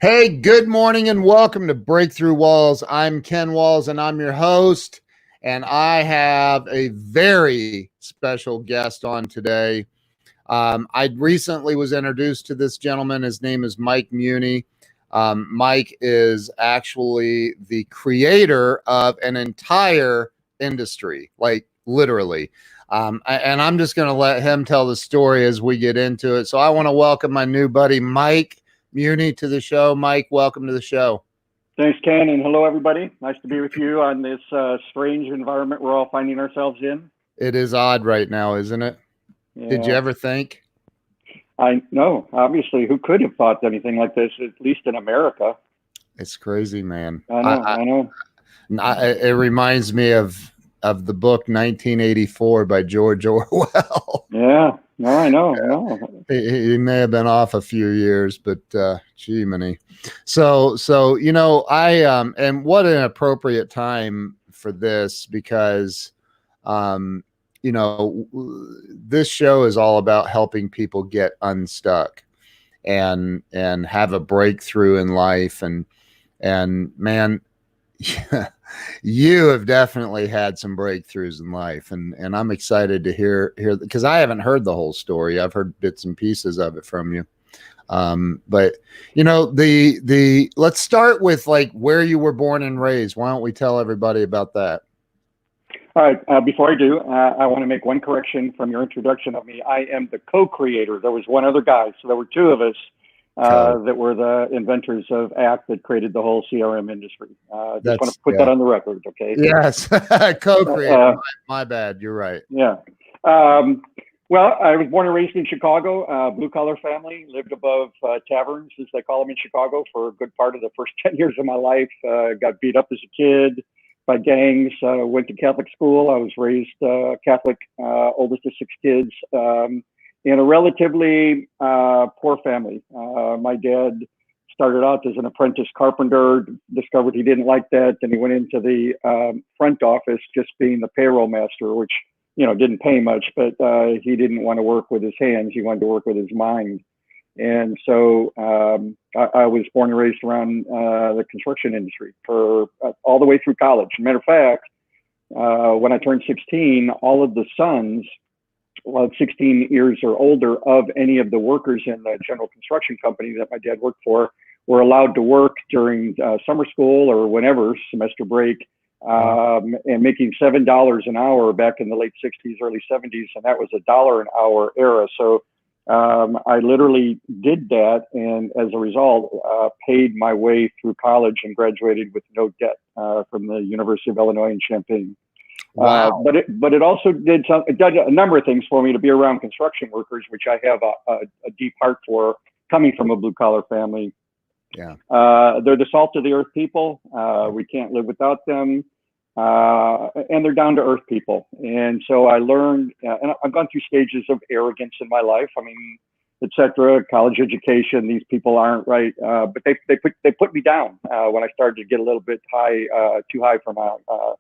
Hey, good morning and welcome to Breakthrough Walls. I'm Ken Walls and I'm your host, and I have a very special guest on today. I recently was introduced to this gentleman. His name is Mike Muhney. Mike is actually the creator of an entire industry, like literally. And I'm just going to let him tell the story as we get into it. So I want to welcome my new buddy, Mike Muhney, to the show. Mike, welcome to the show. Thanks, Ken, and hello, everybody. Nice to be with you on this strange environment we're all finding ourselves in. It is odd right now, isn't it? Yeah. Did you ever think? I know. Obviously, who could have thought anything like this, at least in America? It's crazy, man. I know. It reminds me of the book 1984 by George Orwell. Yeah. No, I know. No. He may have been off a few years, but gee, many. So you know, and what an appropriate time for this, because you know, this show is all about helping people get unstuck and have a breakthrough in life, and man, you have definitely had some breakthroughs in life, and I'm excited to hear because I haven't heard the whole story. I've heard bits and pieces of it from you. But you know, let's start with like where you were born and raised. Why don't we tell everybody about that? All right. Before I do, I want to make one correction from your introduction of me. I am the co-creator. There was one other guy, so there were two of us that were the inventors of ACT that created the whole CRM industry. Just want to put that on the record, okay? Yes, co-creator. My bad. You're right. Yeah. Well, I was born and raised in Chicago, blue-collar family, lived above taverns, as they call them in Chicago, for a good part of the first 10 years of my life. Got beat up as a kid by gangs, went to Catholic school. I was raised Catholic, oldest of 6 kids, in a relatively poor family. My dad started out as an apprentice carpenter, discovered he didn't like that, and he went into the front office, just being the payroll master, which, you know, didn't pay much, but he didn't want to work with his hands. He wanted to work with his mind. And so I was born and raised around the construction industry for all the way through college. As a matter of fact, when I turned 16, all of the sons, 16 years or older, of any of the workers in the general construction company that my dad worked for, were allowed to work during summer school or whenever, semester break, and making $7 an hour back in the late 60s, early 70s, and that was $1 an hour era. So I literally did that, and as a result, paid my way through college and graduated with no debt from the University of Illinois in Champaign. Wow. But it also did a number of things for me to be around construction workers, which I have a deep heart for, coming from a blue collar family. Yeah. They're the salt of the earth people. We can't live without them. And they're down to earth people. And so I learned, and I've gone through stages of arrogance in my life. I mean, etc. College education, these people aren't right. But they put me down when I started to get a little bit too high for my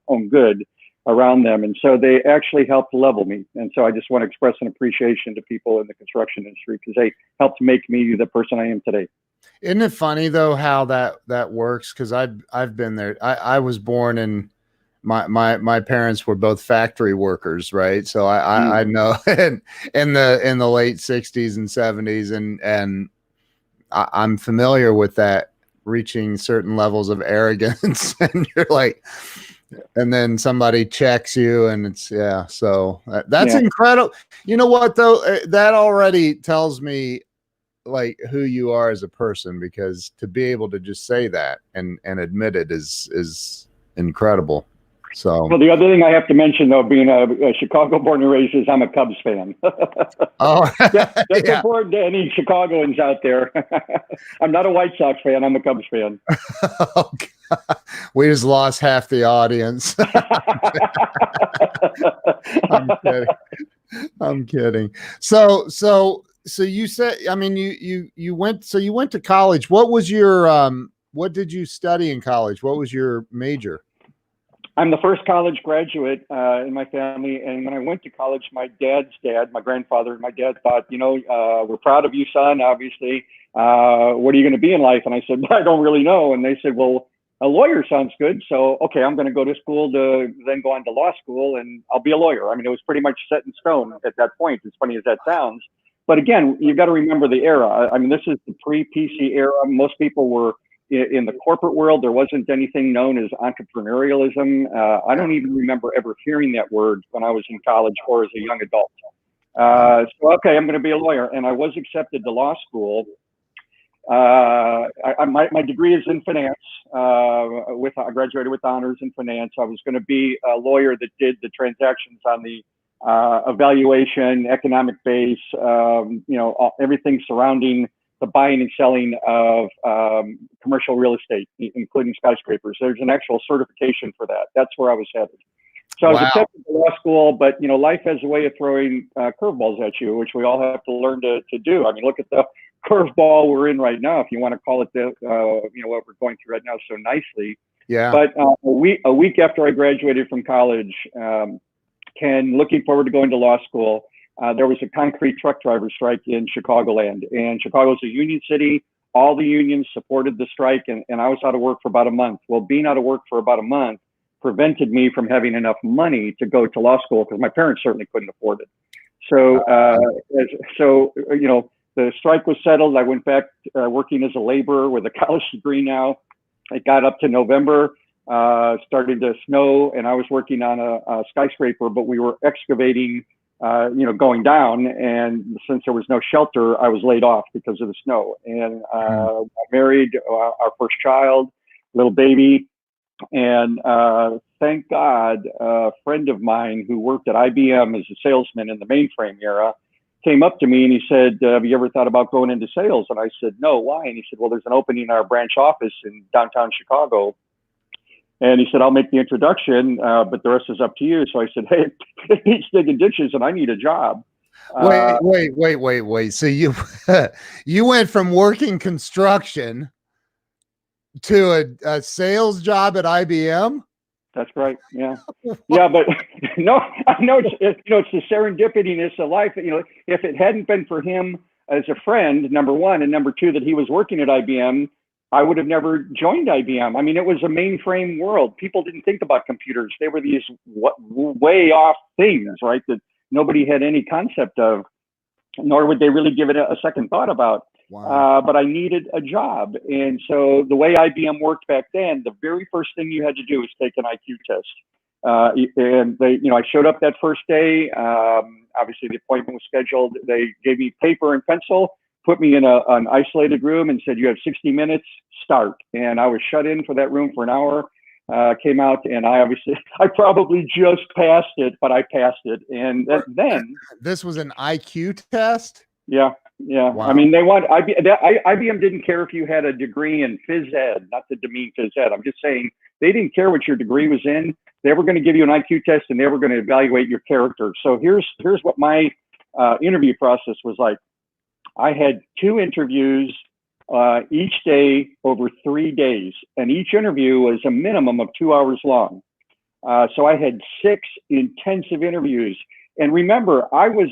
own good around them. And so they actually helped level me. And so I just want to express an appreciation to people in the construction industry, because they helped make me the person I am today. Isn't it funny though how that works? Because I've been there. I was born in my parents were both factory workers, right? So I know in the late 60s and 70s, and I'm familiar with that, reaching certain levels of arrogance, and you're like, and then somebody checks you, and it's so that's incredible. You know what though, that already tells me like who you are as a person, because to be able to just say that and admit it is incredible. So, well, the other thing I have to mention, though, being a Chicago born and raised, is I'm a Cubs fan. Oh, that's important to any Chicagoans out there. I'm not a White Sox fan. I'm a Cubs fan. Oh, we just lost half the audience. I'm kidding. So you said, I mean, you went to college. What was your what did you study in college? What was your major? I'm the first college graduate in my family, and when I went to college, my dad's dad, my grandfather, and my dad thought, we're proud of you, son. Obviously, what are you going to be in life? And I said, well, I don't really know. And they said, well, a lawyer sounds good. So, okay, I'm going to go to school to then go on to law school, and I'll be a lawyer. I mean, it was pretty much set in stone at that point, as funny as that sounds. But again, you've got to remember the era. I mean, this is the pre-PC era. Most people were in the corporate world. There wasn't anything known as entrepreneurialism. I don't even remember ever hearing that word when I was in college or as a young adult. So, okay, I'm going to be a lawyer. And I was accepted to law school. My degree is in finance. I graduated with honors in finance. I was going to be a lawyer that did the transactions on the evaluation, economic base, everything surrounding the buying and selling of commercial real estate, including skyscrapers. There's an actual certification for that. That's where I was headed. So I was accepted to law school, but life has a way of throwing curveballs at you, which we all have to learn to do. I mean, look at the curveball we're in right now, if you want to call it what we're going through right now so nicely. Yeah. But a week after I graduated from college, looking forward to going to law school, there was a concrete truck driver strike in Chicagoland, and Chicago's a union city. All the unions supported the strike, and I was out of work for about a month. Well, being out of work for about a month prevented me from having enough money to go to law school because my parents certainly couldn't afford it. So, the strike was settled. I went back working as a laborer with a college degree now. It got up to November, started to snow, and I was working on a skyscraper, but we were excavating, going down. And since there was no shelter, I was laid off because of the snow. And I married our first child, little baby. And thank God, a friend of mine who worked at IBM as a salesman in the mainframe era came up to me and he said, have you ever thought about going into sales? And I said, no, why? And he said, well, there's an opening in our branch office in downtown Chicago. And he said, I'll make the introduction, but the rest is up to you. So I said, hey, he's digging ditches and I need a job. Wait. So you went from working construction to a sales job at IBM? That's right. Yeah. Yeah. But no, I know it's the serendipityness of life. If it hadn't been for him as a friend, number one, and number two, that he was working at IBM, I would have never joined IBM. I mean, it was a mainframe world. People didn't think about computers. They were these way off things, right? That nobody had any concept of, nor would they really give it a second thought about. Wow. But I needed a job. And so the way IBM worked back then, the very first thing you had to do was take an IQ test. And I showed up that first day. Obviously the appointment was scheduled. They gave me paper and pencil, put me in an isolated room and said, you have 60 minutes, start. And I was shut in for that room for an hour, came out, and I probably just passed it, but I passed it. And then. This was an IQ test? Yeah. Yeah. Wow. I mean, IBM didn't care if you had a degree in phys ed, not to demean phys ed. I'm just saying they didn't care what your degree was in. They were going to give you an IQ test and they were going to evaluate your character. So here's what my interview process was like. I had 2 interviews each day over 3 days, and each interview was a minimum of 2 hours long. So I had 6 intensive interviews. And remember, I was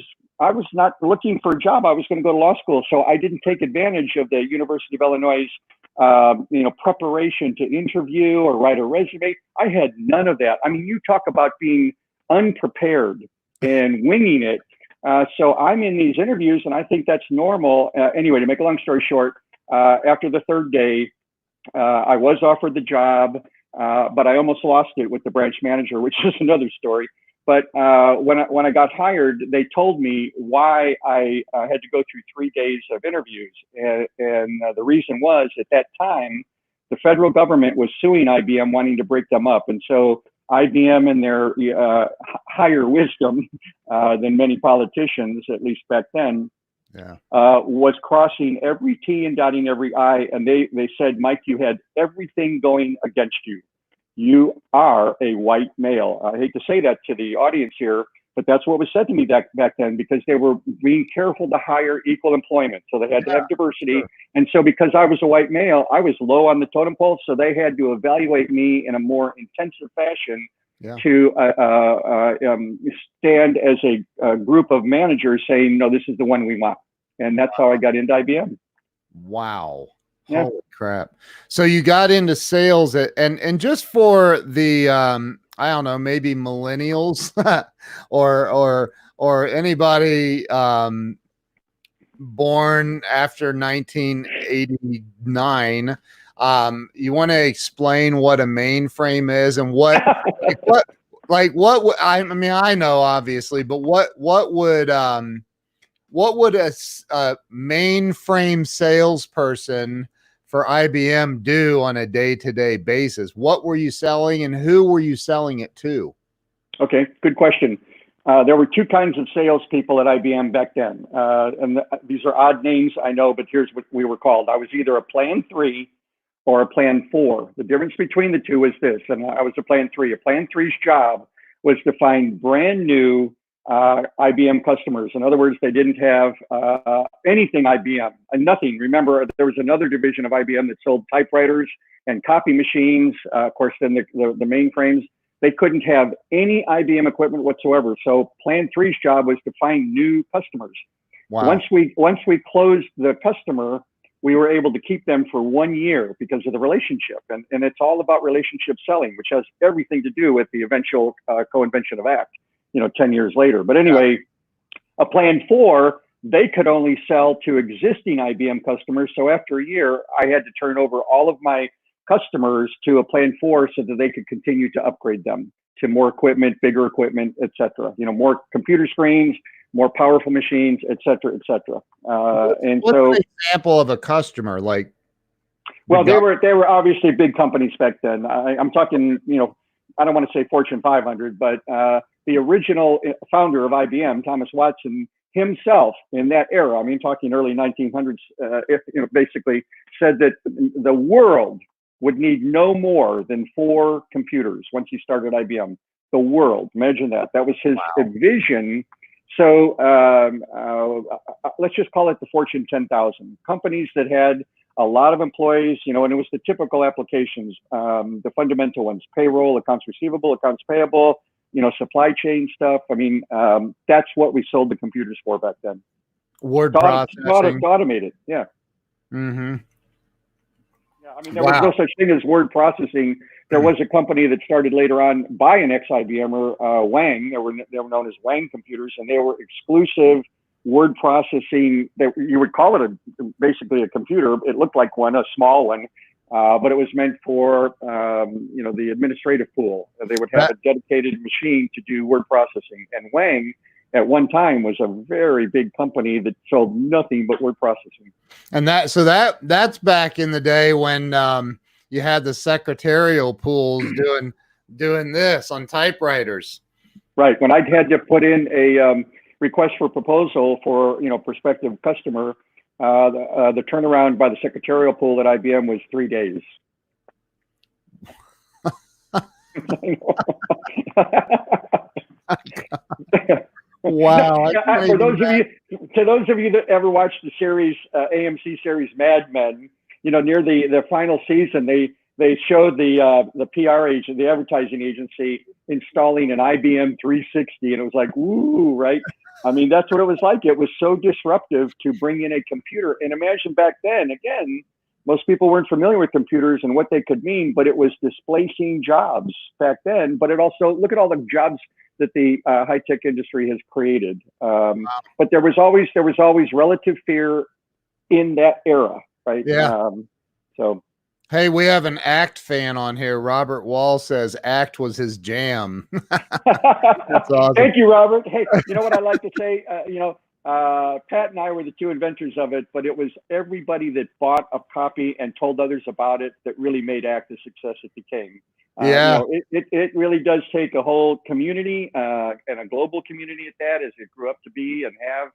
not looking for a job. I was going to go to law school. So I didn't take advantage of the University of Illinois, preparation to interview or write a resume. I had none of that. I mean, you talk about being unprepared and winging it. So I'm in these interviews and I think that's normal. Anyway, to make a long story short, after the 3rd day, I was offered the job, but I almost lost it with the branch manager, which is another story. But when I got hired, they told me why I had to go through 3 days of interviews. And the reason was, at that time, the federal government was suing IBM, wanting to break them up. And so IBM, in their higher wisdom than many politicians, at least back then, was crossing every T and dotting every I. And they said, Mike, you had everything going against you. You are a white male. I hate to say that to the audience here, but that's what was said to me back then, because they were being careful to hire equal employment. So they had to have diversity. Sure. And so because I was a white male, I was low on the totem pole. So they had to evaluate me in a more intensive fashion to stand as a group of managers saying, no, this is the one we want. And that's how I got into IBM. Wow. Yeah. Holy crap. So you got into sales and just for the, I don't know, maybe millennials or anybody, born after 1989. You want to explain what a mainframe is and what I mean, I know obviously, but what would a mainframe salesperson for IBM do on a day-to-day basis? What were you selling and who were you selling it to? Okay, good question. There were two kinds of salespeople at IBM back then. These are odd names, I know, but here's what we were called. I was either a Plan 3 or a Plan 4. The difference between the two is this, and I was a Plan 3. A Plan 3's job was to find brand new IBM customers. In other words, they didn't have anything IBM, and nothing. Remember, there was another division of IBM that sold typewriters and copy machines. Of course, then the mainframes. They couldn't have any IBM equipment whatsoever. So Plan 3's job was to find new customers. Wow. Once we closed the customer, we were able to keep them for 1 year because of the relationship. And it's all about relationship selling, which has everything to do with the eventual co-invention of ACT, 10 years later. But anyway, a Plan 4, they could only sell to existing IBM customers. So after a year, I had to turn over all of my customers to a Plan 4 so that they could continue to upgrade them to more equipment, bigger equipment, et cetera. More computer screens, more powerful machines, et cetera, et cetera. And what's an example of a customer like? Well, they were obviously big companies back then. I'm talking, I don't want to say Fortune 500, but the original founder of IBM, Thomas Watson, himself in that era, I mean, talking early 1900s, basically said that the world would need no more than 4 computers once he started IBM. The world, imagine that. That was his vision. So let's just call it the Fortune 10,000. Companies that had a lot of employees, and it was the typical applications, the fundamental ones: payroll, accounts receivable, accounts payable, supply chain stuff. I mean, that's what we sold the computers for back then. Word processing. Automated, yeah. Mm-hmm. I mean, there was no such thing as word processing. There was a company that started later on by an ex-IBMer, Wang. They were known as Wang computers, and they were exclusive word processing. You would call it basically a computer. It looked like one, a small one, but it was meant for the administrative pool. They would have a dedicated machine to do word processing. And Wang, at one time, was a very big company that sold nothing but word processing. And that's back in the day when you had the secretarial pools doing this on typewriters. Right. When I had to put in a request for proposal for prospective customer, the turnaround by the secretarial pool at IBM was 3 days. Wow. For those of you that ever watched the series, AMC series Mad Men, near the final season, they showed the PR agent, the advertising agency, installing an IBM 360, and it was like, woo, right? I mean, that's what it was like. It was so disruptive to bring in a computer. And imagine back then, again, most people weren't familiar with computers and what they could mean, but it was displacing jobs back then. But it also, look at all the jobs that the high-tech industry has created. But there was always relative fear in that era, right? Yeah. Hey, we have an ACT fan on here. Robert Wall says ACT was his jam. That's awesome. Thank you, Robert. Hey, you know what I like to say? Pat and I were the two inventors of it, but it was everybody that bought a copy and told others about it that really made ACT the success it became. It really does take a whole community and a global community at that, as it grew up to be and have.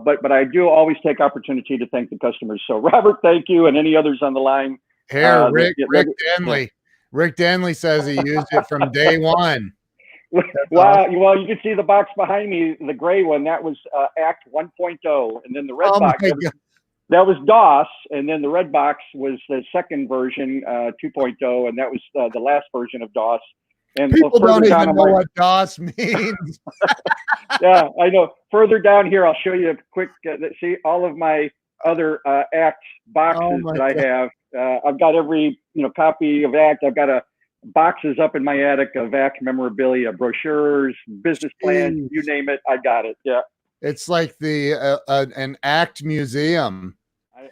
But I do always take opportunity to thank the customers. So Robert, thank you, and any others on the line. Here, Rick Denley. Rick Denley says he used it from day one. Wow. Awesome. Well, you can see the box behind me, the gray one. That was Act 1.0, and then the red box. That was DOS, and then the red box was the second version, 2.0, and that was the last version of DOS. And people don't even know what DOS means. Yeah, I know. Further down here, I'll show you a quick. See all of my other ACT boxes that I have. I've got every copy of ACT. I've got boxes up in my attic of ACT memorabilia, brochures, business plans, you name it. I got it. Yeah. It's like an ACT museum.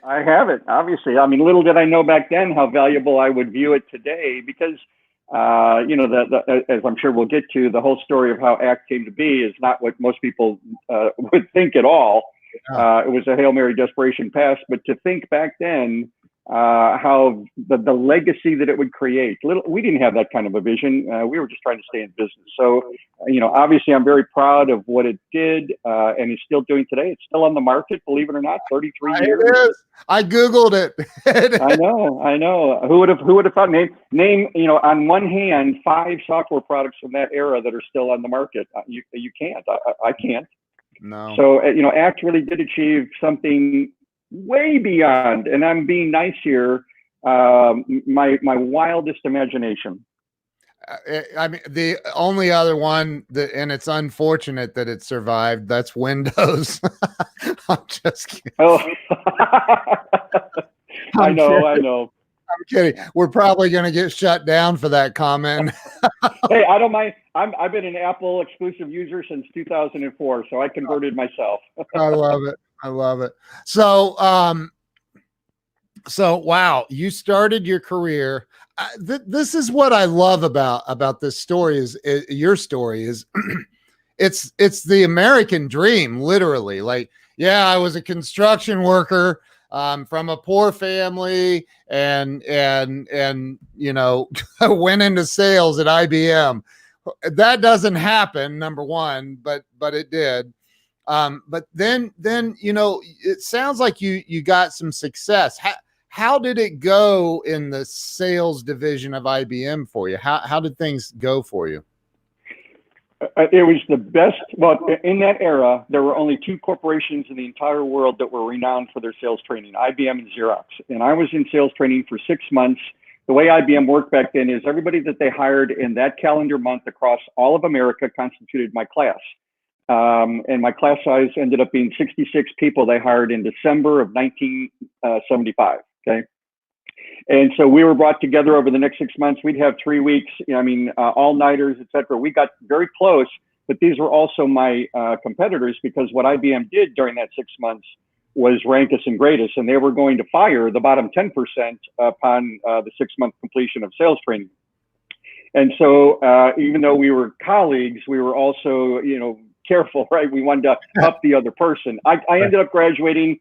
I have it, obviously. I mean, little did I know back then how valuable I would view it today, because, as I'm sure we'll get to, the whole story of how ACT came to be is not what most people would think at all. Yeah. It was a Hail Mary desperation pass, but to think back then, how the legacy that it would create. We didn't have that kind of a vision. We were just trying to stay in business. So, obviously I'm very proud of what it did, and it's still doing today. It's still on the market, believe it or not, 33 years. It is. I Googled it. I know. Who would have thought? Name, on one hand, 5 software products from that era that are still on the market. You can't. I can't. No. So, ACT really did achieve something way beyond, and I'm being nice here, my wildest imagination. I mean, the only other one and it's unfortunate that it survived, that's Windows. I'm just kidding. Oh. I know. I'm kidding. We're probably going to get shut down for that comment. Hey, I don't mind. I've been an Apple exclusive user since 2004, so I converted myself. I love it. So, wow, you started your career. This is what I love about this story is your story is it's the American dream, literally. Like, yeah, I was a construction worker from a poor family and went into sales at IBM. That doesn't happen, number one, but it did. But then it sounds like you got some success. How did it go in the sales division of IBM for you? How did things go for you? It was the best. Well, in that era, there were only 2 corporations in the entire world that were renowned for their sales training, IBM and Xerox. And I was in sales training for 6 months. The way IBM worked back then is everybody that they hired in that calendar month across all of America constituted my class. And my class size ended up being 66 people they hired in December of 1975. Okay. And so we were brought together over the next 6 months. We'd have 3 weeks, all-nighters, et cetera. We got very close, but these were also my competitors, because what IBM did during that 6 months was rank us and grade us, and they were going to fire the bottom 10% upon the 6-month completion of sales training. And so even though we were colleagues, we were also, careful, right? We wanted to up the other person. I ended up graduating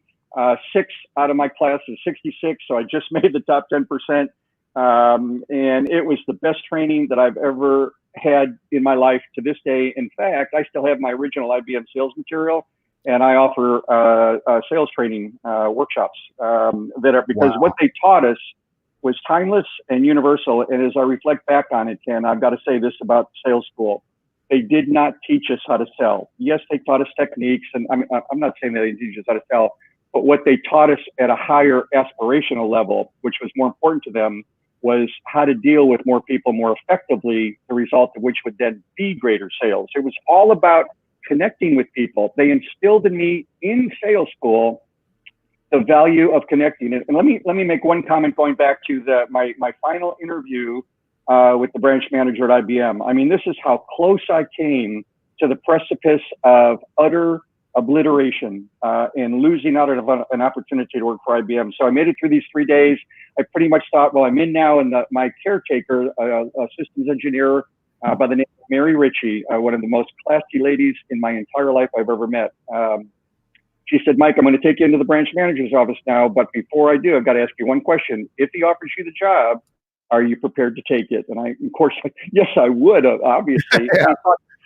6 out of my class is 66, so I just made the top 10%. And it was the best training that I've ever had in my life to this day. In fact, I still have my original IBM sales material, and I offer sales training workshops because what they taught us was timeless and universal. And as I reflect back on it, Ken, I've got to say this about sales school. They did not teach us how to sell. Yes, they taught us techniques, and I'm not saying that they teach us how to sell, but what they taught us at a higher aspirational level, which was more important to them, was how to deal with more people more effectively, the result of which would then be greater sales. It was all about connecting with people. They instilled in me in sales school the value of connecting. And let me make one comment going back to my final interview with the branch manager at IBM. I mean, this is how close I came to the precipice of utter obliteration and losing out on an opportunity to work for IBM. So I made it through these 3 days. I pretty much thought, well, I'm in now, and my caretaker, a systems engineer by the name of Mary Ritchie, one of the most classy ladies in my entire life I've ever met. She said, Mike, I'm going to take you into the branch manager's office now, but before I do, I've got to ask you one question. If he offers you the job, are you prepared to take it? And of course, yes, I would, obviously.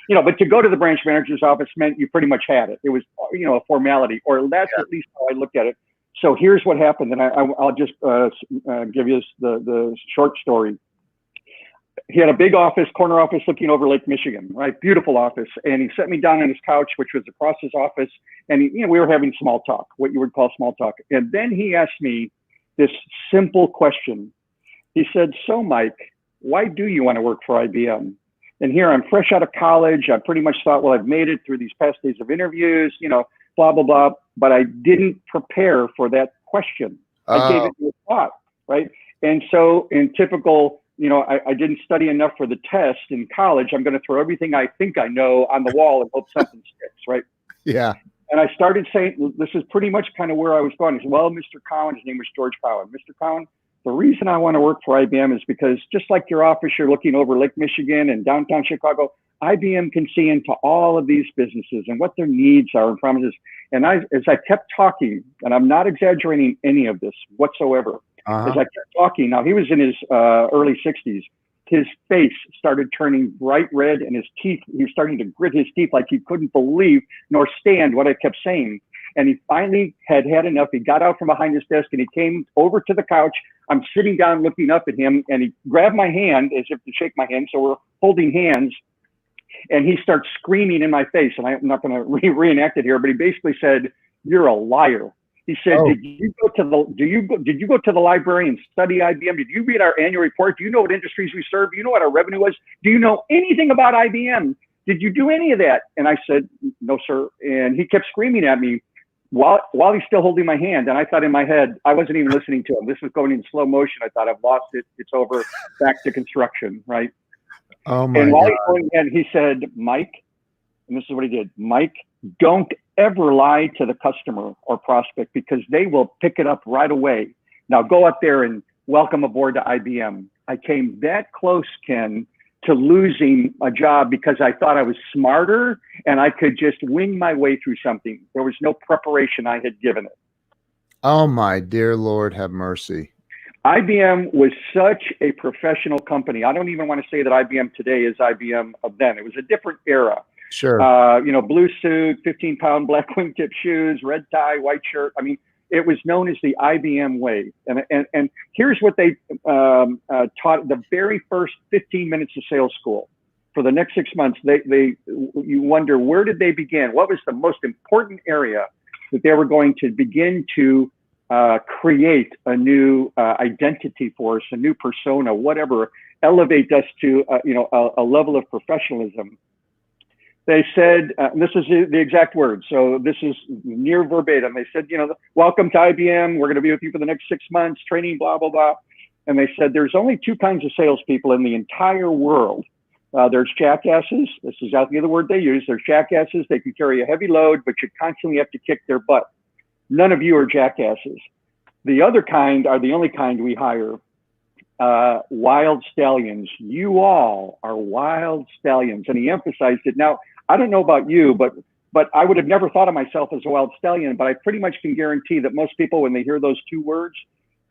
Yeah. But to go to the branch manager's office meant you pretty much had it. It was, a formality, or that's at least how I looked at it. So here's what happened, and I'll just give you the short story. he had a big office, corner office looking over Lake Michigan, right? Beautiful office. And he set me down on his couch, which was across his office. And we were having small talk, what you would call small talk. And then he asked me this simple question. He said, "So Mike, why do you want to work for IBM?" And here I'm fresh out of college. I pretty much thought, well, I've made it through these past days of interviews, blah, blah, blah. But I didn't prepare for that question. I gave it a thought, right? And so in typical, I didn't study enough for the test in college. I'm going to throw everything I think I know on the wall and hope something sticks, right? Yeah. And I started saying, this is pretty much kind of where I was going. He said, "Well, Mr. Cowan," his name was George Cowan. "Mr. Cowan, the reason I want to work for IBM is because just like your office, you're looking over Lake Michigan and downtown Chicago, IBM can see into all of these businesses and what their needs are and promises." And as I kept talking, and I'm not exaggerating any of this whatsoever, as I kept talking, now he was in his early 60s, his face started turning bright red and his teeth, he was starting to grit his teeth like he couldn't believe nor stand what I kept saying. And he finally had enough. He got out from behind his desk and he came over to the couch. I'm sitting down looking up at him and he grabbed my hand as if to shake my hand. So we're holding hands and he starts screaming in my face. And I'm not going to reenact it here, but he basically said, "You're a liar." He said, Did you go to the library and study IBM? Did you read our annual report? Do you know what industries we serve? Do you know what our revenue was? Do you know anything about IBM? Did you do any of that? And I said, "No, sir." And he kept screaming at me while he's still holding my hand. And I thought in my head, I wasn't even listening to him. This was going in slow motion. I thought, I've lost it. It's over. Back to construction, right? Oh my And while God. he's going in, he said, "Mike," and this is what he did, "Mike, don't ever lie to the customer or prospect because they will pick it up right away. Now go up there and welcome aboard to IBM." I came that close, Ken, to losing a job because I thought I was smarter and I could just wing my way through something. There was no preparation I had given it. Oh my dear Lord, have mercy. IBM was such a professional company. I don't even want to say that IBM today is IBM of then. It was a different era. Sure. Blue suit, 15-pound black wingtip shoes, red tie, white shirt. I mean, it was known as the IBM way. And here's what they taught the very first 15 minutes of sales school. For the next 6 months, you wonder, where did they begin? What was the most important area that they were going to begin to create a new identity for us, a new persona, whatever, elevate us to a level of professionalism? They said, this is the exact word, so this is near verbatim. They said, "Welcome to IBM. We're going to be with you for the next 6 months, training, blah, blah, blah." And they said, "There's only two kinds of salespeople in the entire world. There's jackasses." This is exactly the word they use. There's jackasses. They can carry a heavy load, but you constantly have to kick their butt. None of you are jackasses. The other kind are the only kind we hire. Wild stallions. You all are wild stallions. And he emphasized it. Now, I don't know about you, but I would have never thought of myself as a wild stallion, but I pretty much can guarantee that most people, when they hear those two words,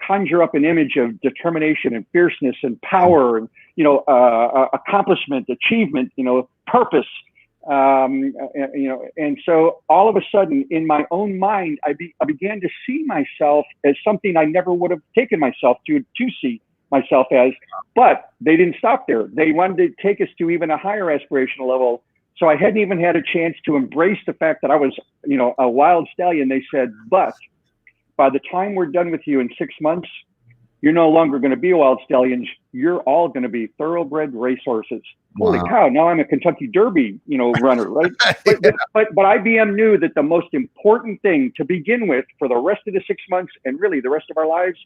conjure up an image of determination and fierceness and power and, accomplishment, achievement, purpose. And so all of a sudden in my own mind, I began to see myself as something I never would have taken myself to see myself as, but they didn't stop there. They wanted to take us to even a higher aspirational level. So I hadn't even had a chance to embrace the fact that I was, a wild stallion. They said, "But by the time we're done with you in 6 months, you're no longer going to be a wild stallion. You're all going to be thoroughbred racehorses." Wow. Holy cow. Now I'm a Kentucky Derby, runner, right? But IBM knew that the most important thing to begin with for the rest of the 6 months and really the rest of our lives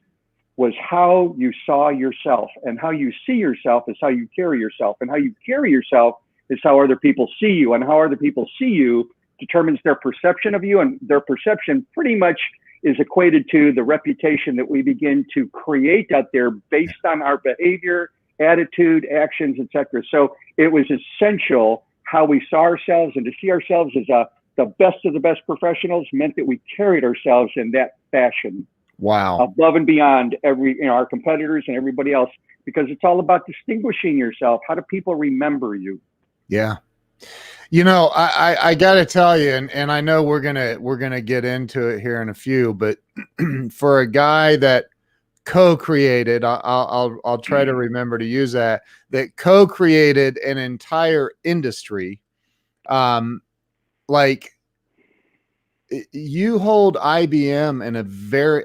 was how you saw yourself, and how you see yourself is how you carry yourself, and how you carry yourself is how other people see you, and how other people see you determines their perception of you, and their perception pretty much is equated to the reputation that we begin to create out there based on our behavior, attitude, actions, etc. So it was essential how we saw ourselves, and to see ourselves as the best of the best professionals meant that we carried ourselves in that fashion. Wow. Above and beyond our competitors and everybody else, because it's all about distinguishing yourself. How do people remember you? Yeah. I got to tell you, and I know we're gonna get into it here in a few, but for a guy that co-created. I'll try to remember to use that co-created an entire industry. Like you hold IBM in a very,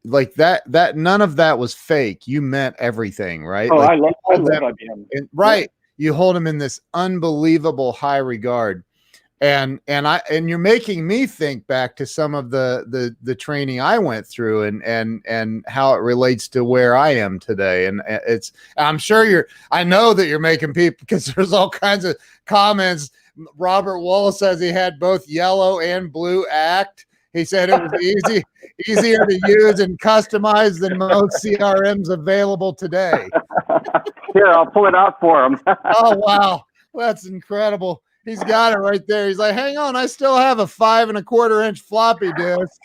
like that none of that was fake. You meant everything, right? Oh, Like I love IBM. Right. You hold them in this unbelievable high regard. And you're making me think back to some of the training I went through and how it relates to where I am today. And I know that you're making people, because there's all kinds of comments. Robert Wall says he had both yellow and blue ACT. He said it was easier to use and customize than most CRMs available today. Here, I'll pull it out for him. Oh, wow. That's incredible. He's got it right there. He's like, hang on, I still have a 5 1/4 inch floppy disk.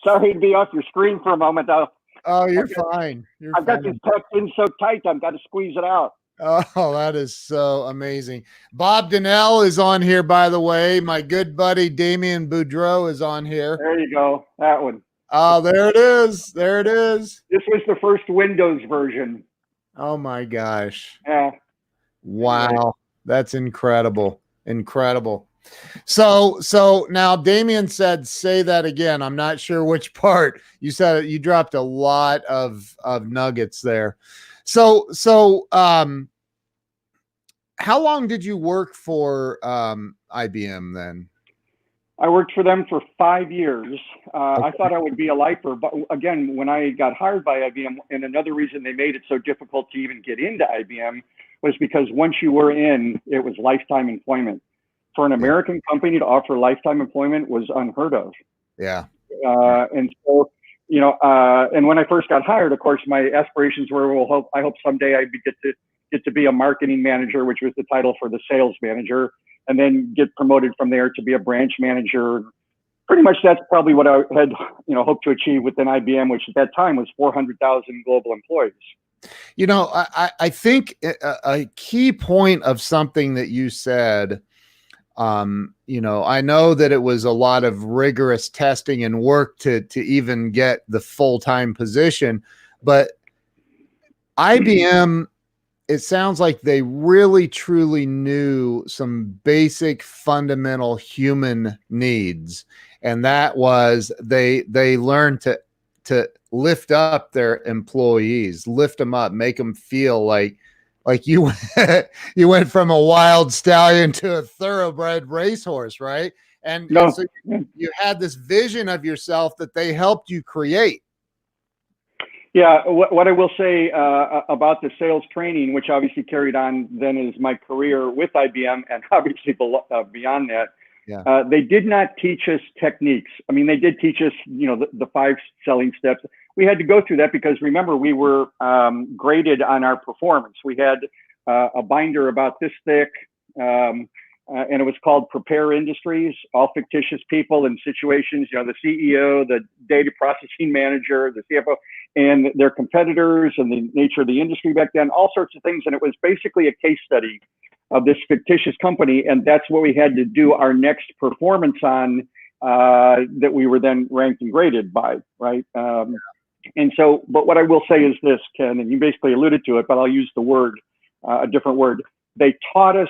Sorry to be off your screen for a moment, though. Oh, you're fine. I've got this tucked in so tight, I've got to squeeze it out. Oh, that is so amazing. Bob Donnell is on here, by the way. My good buddy Damian Boudreaux is on here. There you go. That one. Oh, there it is. There it is. This was the first Windows version. Oh my gosh. Yeah. Wow. That's incredible. Incredible. So now Damian said, say that again. I'm not sure which part. You said you dropped a lot of nuggets there. So how long did you work for IBM then? I worked for them for 5 years. I thought I would be a lifer, but again, when I got hired by IBM, and another reason they made it so difficult to even get into IBM was because once you were in, it was lifetime employment. For an American company to offer lifetime employment was unheard of. Yeah. And so, and when I first got hired, of course, my aspirations were, I hope someday I get to be a marketing manager, which was the title for the sales manager, and then get promoted from there to be a branch manager. Pretty much that's probably what I had, hoped to achieve within IBM, which at that time was 400,000 global employees. I think a key point of something that you said, I know that it was a lot of rigorous testing and work to even get the full-time position, but IBM, it sounds like they really truly knew some basic fundamental human needs. And that was they learned to lift up their employees, lift them up, make them feel like you you went from a wild stallion to a thoroughbred racehorse, right? And so you had this vision of yourself that they helped you create. Yeah, what I will say about the sales training, which obviously carried on then as my career with IBM, and obviously beyond that, they did not teach us techniques. I mean, they did teach us, the 5 selling steps. We had to go through that because, remember, we were graded on our performance. We had a binder about this thick, and it was called Prepare Industries, all fictitious people and situations, the CEO, the data processing manager, the CFO, and their competitors and the nature of the industry back then, all sorts of things. And it was basically a case study of this fictitious company. And that's what we had to do our next performance on, that we were then ranked and graded by, right? And so, but what I will say is this, Ken, and you basically alluded to it, but I'll use the word, a different word. They taught us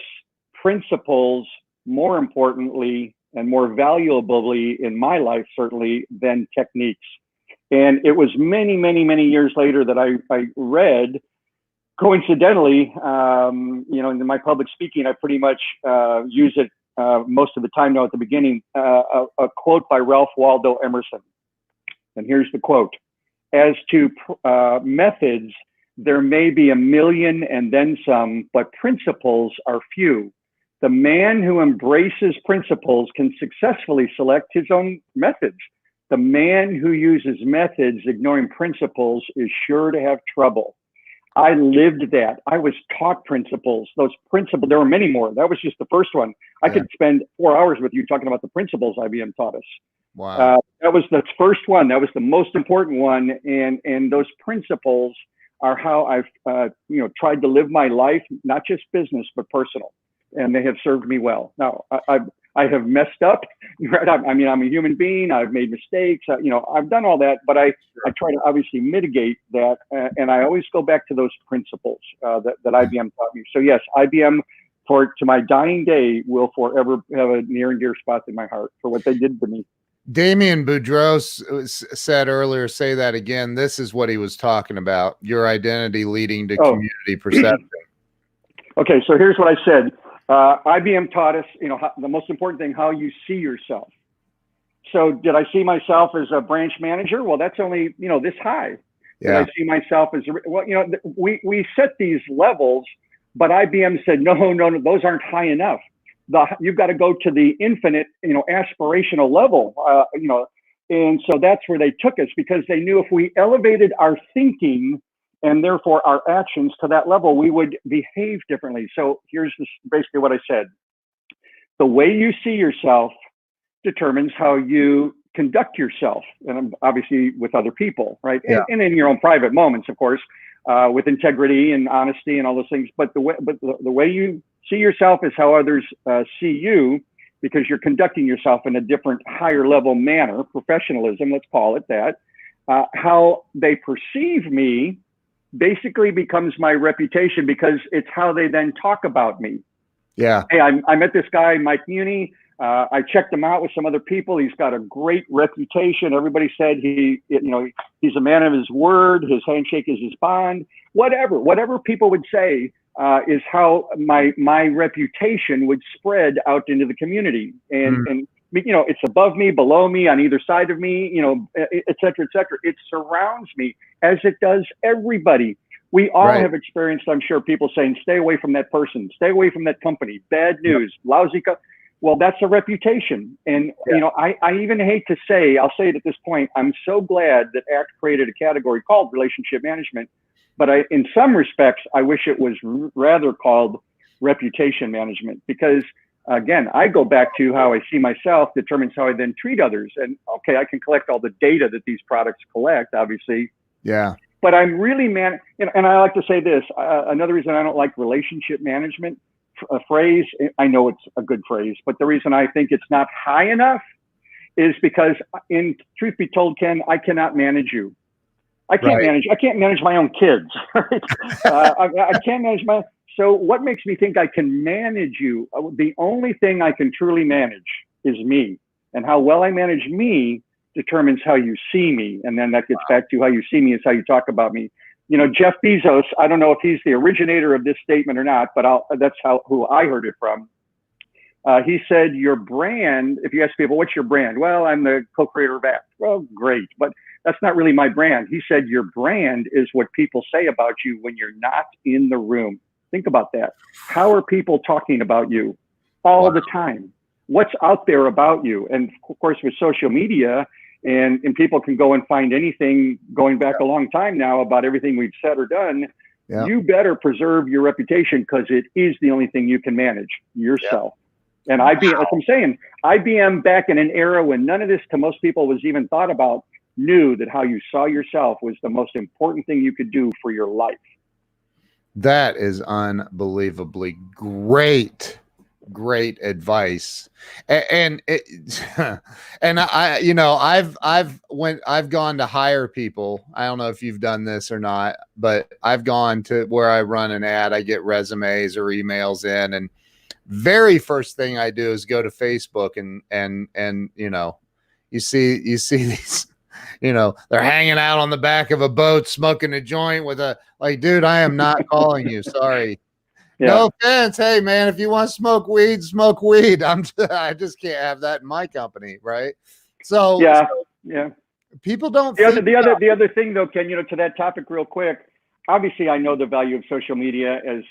principles, more importantly, and more valuably in my life, certainly, than techniques. And it was many, many, many years later that I read, coincidentally, in my public speaking, I pretty much use it most of the time now at the beginning, a quote by Ralph Waldo Emerson. And here's the quote: "As to methods, there may be 1,000,000 and then some, but principles are few. The man who embraces principles can successfully select his own methods. The man who uses methods ignoring principles is sure to have trouble." I lived that. I was taught principles. Those principles, there were many more. That was just the first one. I could spend 4 hours with you talking about the principles IBM taught us. Wow. That was the first one. That was the most important one. And those principles are how I've tried to live my life, not just business, but personal. And they have served me well. Now, I have messed up. Right? I mean, I'm a human being. I've made mistakes. I've done all that, but I try to obviously mitigate that. And I always go back to those principles that IBM taught me. So yes, IBM to my dying day will forever have a near and dear spot in my heart for what they did to me. Damian Boudreaux said earlier, say that again. This is what he was talking about. Your identity leading to community perception. Okay, so here's what I said. IBM taught us, the most important thing, how you see yourself. So did I see myself as a branch manager? Well, that's only, this high. Yeah. Did I see myself as, we set these levels, but IBM said, no, those aren't high enough. You've got to go to the infinite, aspirational level, and so that's where they took us, because they knew if we elevated our thinking and therefore our actions to that level, we would behave differently. So here's basically what I said. The way you see yourself determines how you conduct yourself, and obviously with other people, right? Yeah. And in your own private moments, of course, with integrity and honesty and all those things. But the way you see yourself is how others see you, because you're conducting yourself in a different, higher level manner, professionalism, let's call it that. How they perceive me basically becomes my reputation, because it's how they then talk about me. Yeah. Hey, I met this guy, Mike Muhney. I checked him out with some other people. He's got a great reputation. Everybody said he's a man of his word. His handshake is his bond. Whatever people would say is how my reputation would spread out into the community. And it's above me, below me, on either side of me, et cetera, et cetera. It surrounds me, as it does everybody. We all have experienced, I'm sure, people saying, stay away from that person, stay away from that company, bad news, lousy. Well, that's a reputation. And, I even hate to say, I'll say it at this point, I'm so glad that ACT created a category called relationship management. But in some respects, I wish it was rather called reputation management, because, again, I go back to how I see myself determines how I then treat others. And, okay, I can collect all the data that these products collect, obviously. Yeah. But I'm really, and I like to say this, another reason I don't like relationship management, a phrase, I know it's a good phrase, but the reason I think it's not high enough is because, in truth be told, Ken, I cannot manage you. I can't manage my own kids. Right? I can't manage so what makes me think I can manage you? The only thing I can truly manage is me, and how well I manage me determines how you see me. And then that gets back to how you see me is how you talk about me. Jeff Bezos, I don't know if he's the originator of this statement or not, but that's who I heard it from. He said, your brand, if you ask people, what's your brand? Well, I'm the co-creator of ACT. Well, great, but that's not really my brand. He said, your brand is what people say about you when you're not in the room. Think about that. How are people talking about you all the time? What's out there about you? And of course, with social media, and people can go and find anything going back a long time now about everything we've said or done. Yeah. You better preserve your reputation, because it is the only thing you can manage, yourself. Yeah. And IBM, like I'm saying, IBM back in an era when none of this to most people was even thought about, knew that how you saw yourself was the most important thing you could do for your life. That is unbelievably great advice. And I've gone to hire people. I don't know if you've done this or not, but I've gone to where I run an ad, I get resumes or emails in, and very first thing I do is go to Facebook and you see these, they're hanging out on the back of a boat smoking a joint with dude, I am not calling you. Sorry. Yeah. No offense. Hey, man, if you want to smoke weed, smoke weed. I just can't have that in my company, right? So people don't. The other thing, though, Ken, to that topic, real quick. Obviously, I know the value of social media, as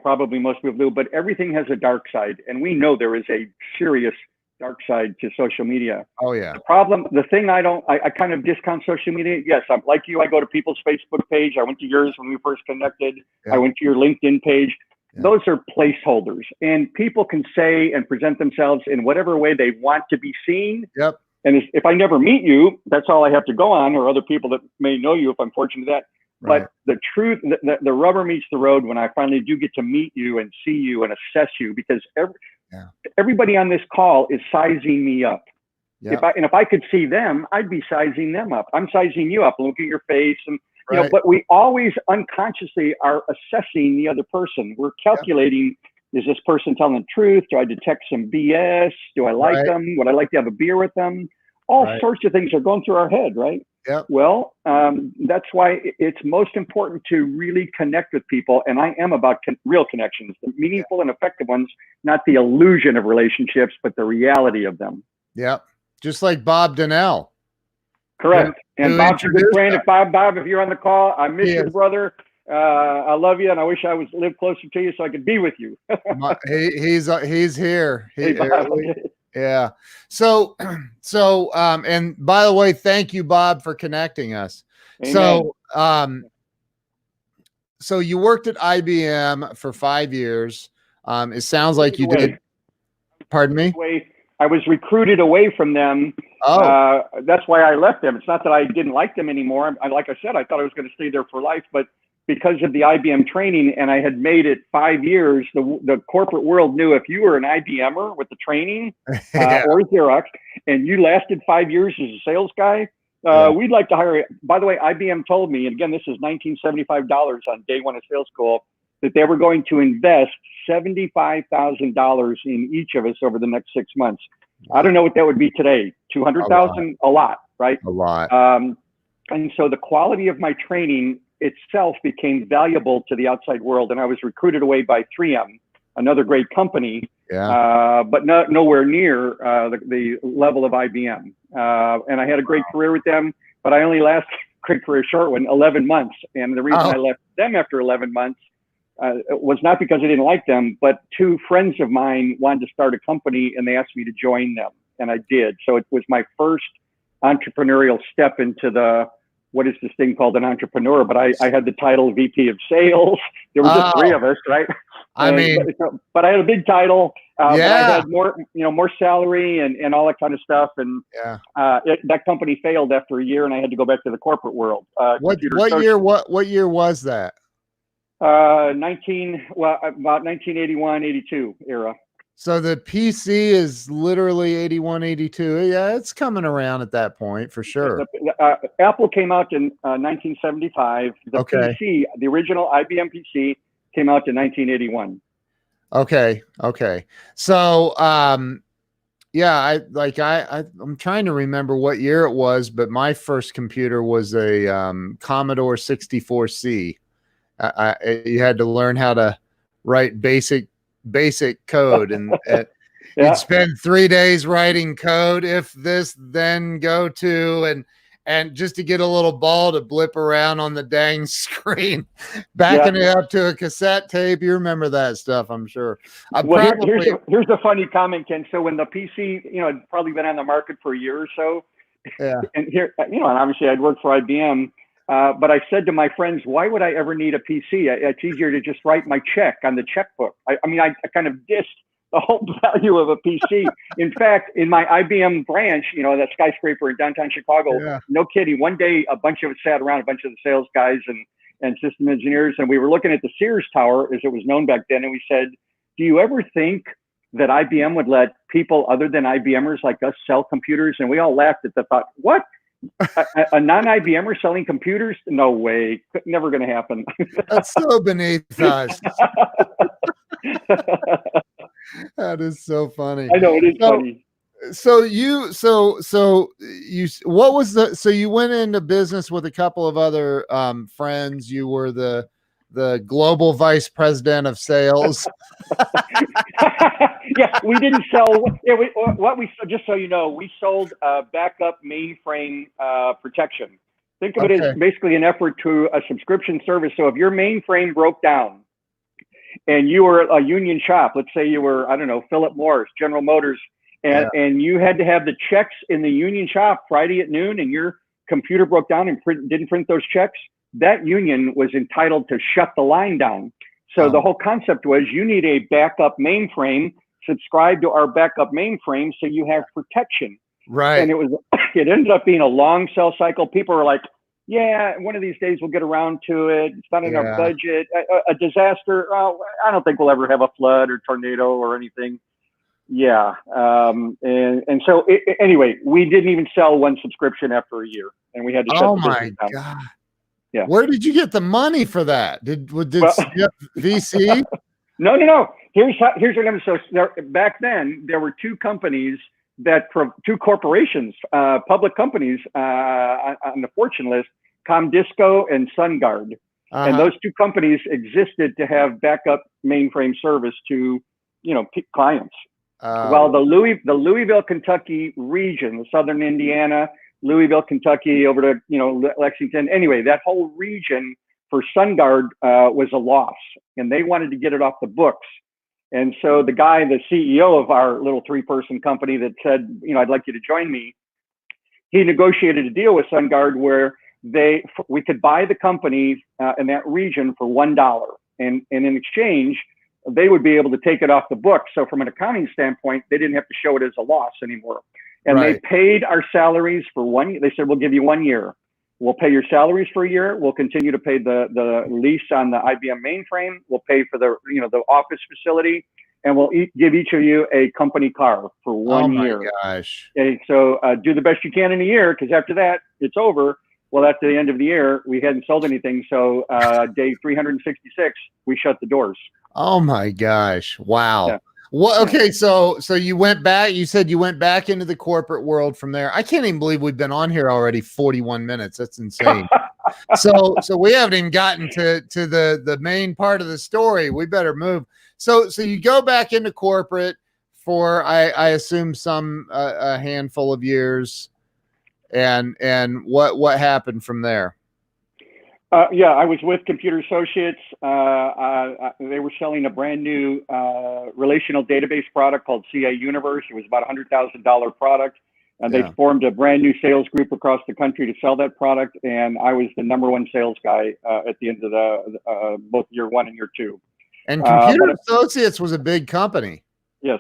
probably most people do. But everything has a dark side, and we know there is a serious dark side to social media. Oh yeah. The thing I kind of discount social media. Yes, I'm like you. I go to people's Facebook page. I went to yours when we first connected. Yeah. I went to your LinkedIn page. Yeah. Those are placeholders, and people can say and present themselves in whatever way they want to be seen. Yep. And if I never meet you, that's all I have to go on, or other people that may know you if I'm fortunate to that. Right. But the truth, the rubber meets the road when I finally do get to meet you and see you and assess you, because Yeah. Everybody on this call is sizing me up. Yeah. If I could see them, I'd be sizing them up. I'm sizing you up. Look at your face, and Right. but we always unconsciously are assessing the other person. We're calculating: is this person telling the truth? Do I detect some BS? Do I like them? Would I like to have a beer with them? All sorts of things are going through our head, right? Yep. Well, that's why it's most important to really connect with people. And I am about real connections, the meaningful and effective ones, not the illusion of relationships, but the reality of them. Yep. Just like Bob Donnell. Correct. And Bob's a good friend. If Bob, if you're on the call, I miss you, brother. I love you, and I wish I was lived closer to you so I could be with you. He's here. Hey, Bob. Yeah. So, and by the way, thank you, Bob, for connecting us. Amen. So you worked at IBM for 5 years. It sounds like you did. Pardon me? I was recruited away from them. Oh. That's why I left them. It's not that I didn't like them anymore. Like I said, I thought I was going to stay there for life, but because of the IBM training, and I had made it 5 years, the corporate world knew if you were an IBMer with the training or Xerox, and you lasted 5 years as a sales guy, we'd like to hire you. By the way, IBM told me, and again, this is $1975 on day one of sales school, that they were going to invest $75,000 in each of us over the next 6 months. I don't know what that would be today. 200,000, a lot, right? A lot. And so the quality of my training itself became valuable to the outside world. And I was recruited away by 3M, another great company, but nowhere near the level of IBM. And I had a great career with them, but I only lasted, great career, short one, 11 months. And the reason I left them after 11 months was not because I didn't like them, but 2 friends of mine wanted to start a company and they asked me to join them. And I did. So it was my first entrepreneurial step into what is this thing called an entrepreneur? But I had the title VP of sales. There was just 3 of us, right? But I had a big title. But I had more salary and all that kind of stuff. And that company failed after a year, and I had to go back to the corporate world. What year was that? About 1981, 82 era. So the PC is literally 81, 82. Yeah, it's coming around at that point for sure. Apple came out in 1975. The PC, the original IBM PC, came out in 1981. Okay. So, I'm trying to remember what year it was, but my first computer was a Commodore 64C. You had to learn how to write basic code, and you'd spend 3 days writing code. If this, then go to, and just to get a little ball to blip around on the dang screen, backing it up to a cassette tape. You remember that stuff, I'm sure. Here's a funny comment, Ken. So when the PC, had probably been on the market for a year or so, and here, and obviously I'd worked for IBM. But I said to my friends, why would I ever need a PC? It's easier to just write my check on the checkbook. I kind of dissed the whole value of a PC. In fact, in my IBM branch, that skyscraper in downtown Chicago, no kidding, one day a bunch of us sat around, a bunch of the sales guys and system engineers, and we were looking at the Sears Tower, as it was known back then, and we said, do you ever think that IBM would let people other than IBMers like us sell computers? And we all laughed at the thought, what? A non-IBMer selling computers? No way. Never going to happen. That's so beneath us. That is so funny. I know, it is funny. So you went into business with a couple of other friends. You were the global vice president of sales. Yeah, we didn't sell. Just so you know, we sold backup mainframe protection. Think of it as basically an effort to a subscription service. So if your mainframe broke down and you were a union shop, let's say you were, Philip Morris, General Motors, and you had to have the checks in the union shop Friday at noon, and your computer broke down and didn't print those checks, that union was entitled to shut the line down. So the whole concept was you need a backup mainframe, subscribe to our backup mainframe so you have protection. Right. And it ended up being a long sales cycle. People were like, yeah, one of these days we'll get around to it. It's not in our budget. A disaster. I don't think we'll ever have a flood or tornado or anything. Yeah. And so anyway, we didn't even sell one subscription after a year, and we had to shut Oh the my business down. God. Yeah. Where did you get the money for that? Did Well, VC? No. Here's what I'm so back then there were two companies two corporations, public companies on the Fortune list, Comdisco and SunGard. And those two companies existed to have backup mainframe service to, clients. Well, the Louisville, Kentucky region, the southern Indiana, Louisville, Kentucky, over to Lexington. Anyway, that whole region for SunGard was a loss, and they wanted to get it off the books. And so the CEO of our little 3-person company that said, I'd like you to join me, he negotiated a deal with SunGard where we could buy the company in that region for $1, and in exchange, they would be able to take it off the books. So from an accounting standpoint, they didn't have to show it as a loss anymore. And They paid our salaries for 1 year. They said, we'll give you 1 year. We'll pay your salaries for a year. We'll continue to pay the lease on the IBM mainframe. We'll pay for the office facility, and we'll give each of you a company car for 1 year. Oh my gosh! Okay, so do the best you can in a year, because after that it's over. Well, at the end of the year, we hadn't sold anything, so day 366, we shut the doors. Oh my gosh! Wow. Yeah. Well, okay, so you went back. You said you went back into the corporate world from there. I can't even believe we've been on here already 41 minutes. That's insane. so we haven't even gotten to the main part of the story. We better move. So you go back into corporate for I assume some a handful of years, and what happened from there? I was with Computer Associates. They were selling a brand new relational database product called CA Universe. It was about a $100,000 product. And they formed a brand new sales group across the country to sell that product. And I was the #1 sales guy at the end of both year 1 and year 2. And Computer Associates was a big company. Yes,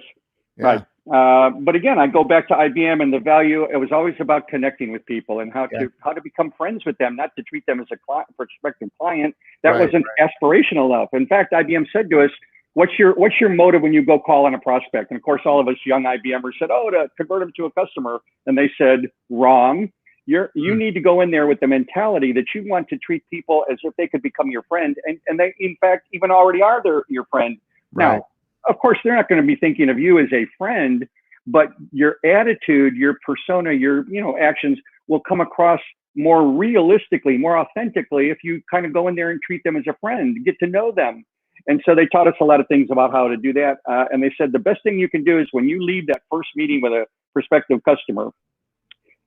right. But again, I go back to IBM and the value. It was always about connecting with people and how to become friends with them, not to treat them as a prospective client. That wasn't aspirational enough. In fact, IBM said to us, "What's your motive when you go call on a prospect?" And of course, all of us young IBMers said, "Oh, to convert them to a customer." And they said, "Wrong. You need to go in there with the mentality that you want to treat people as if they could become your friend, and they, in fact, even already are your friend." Now, of course, they're not going to be thinking of you as a friend, but your attitude, your persona, your actions will come across more realistically, more authentically if you kind of go in there and treat them as a friend, get to know them. And so they taught us a lot of things about how to do that. And they said the best thing you can do is when you leave that first meeting with a prospective customer,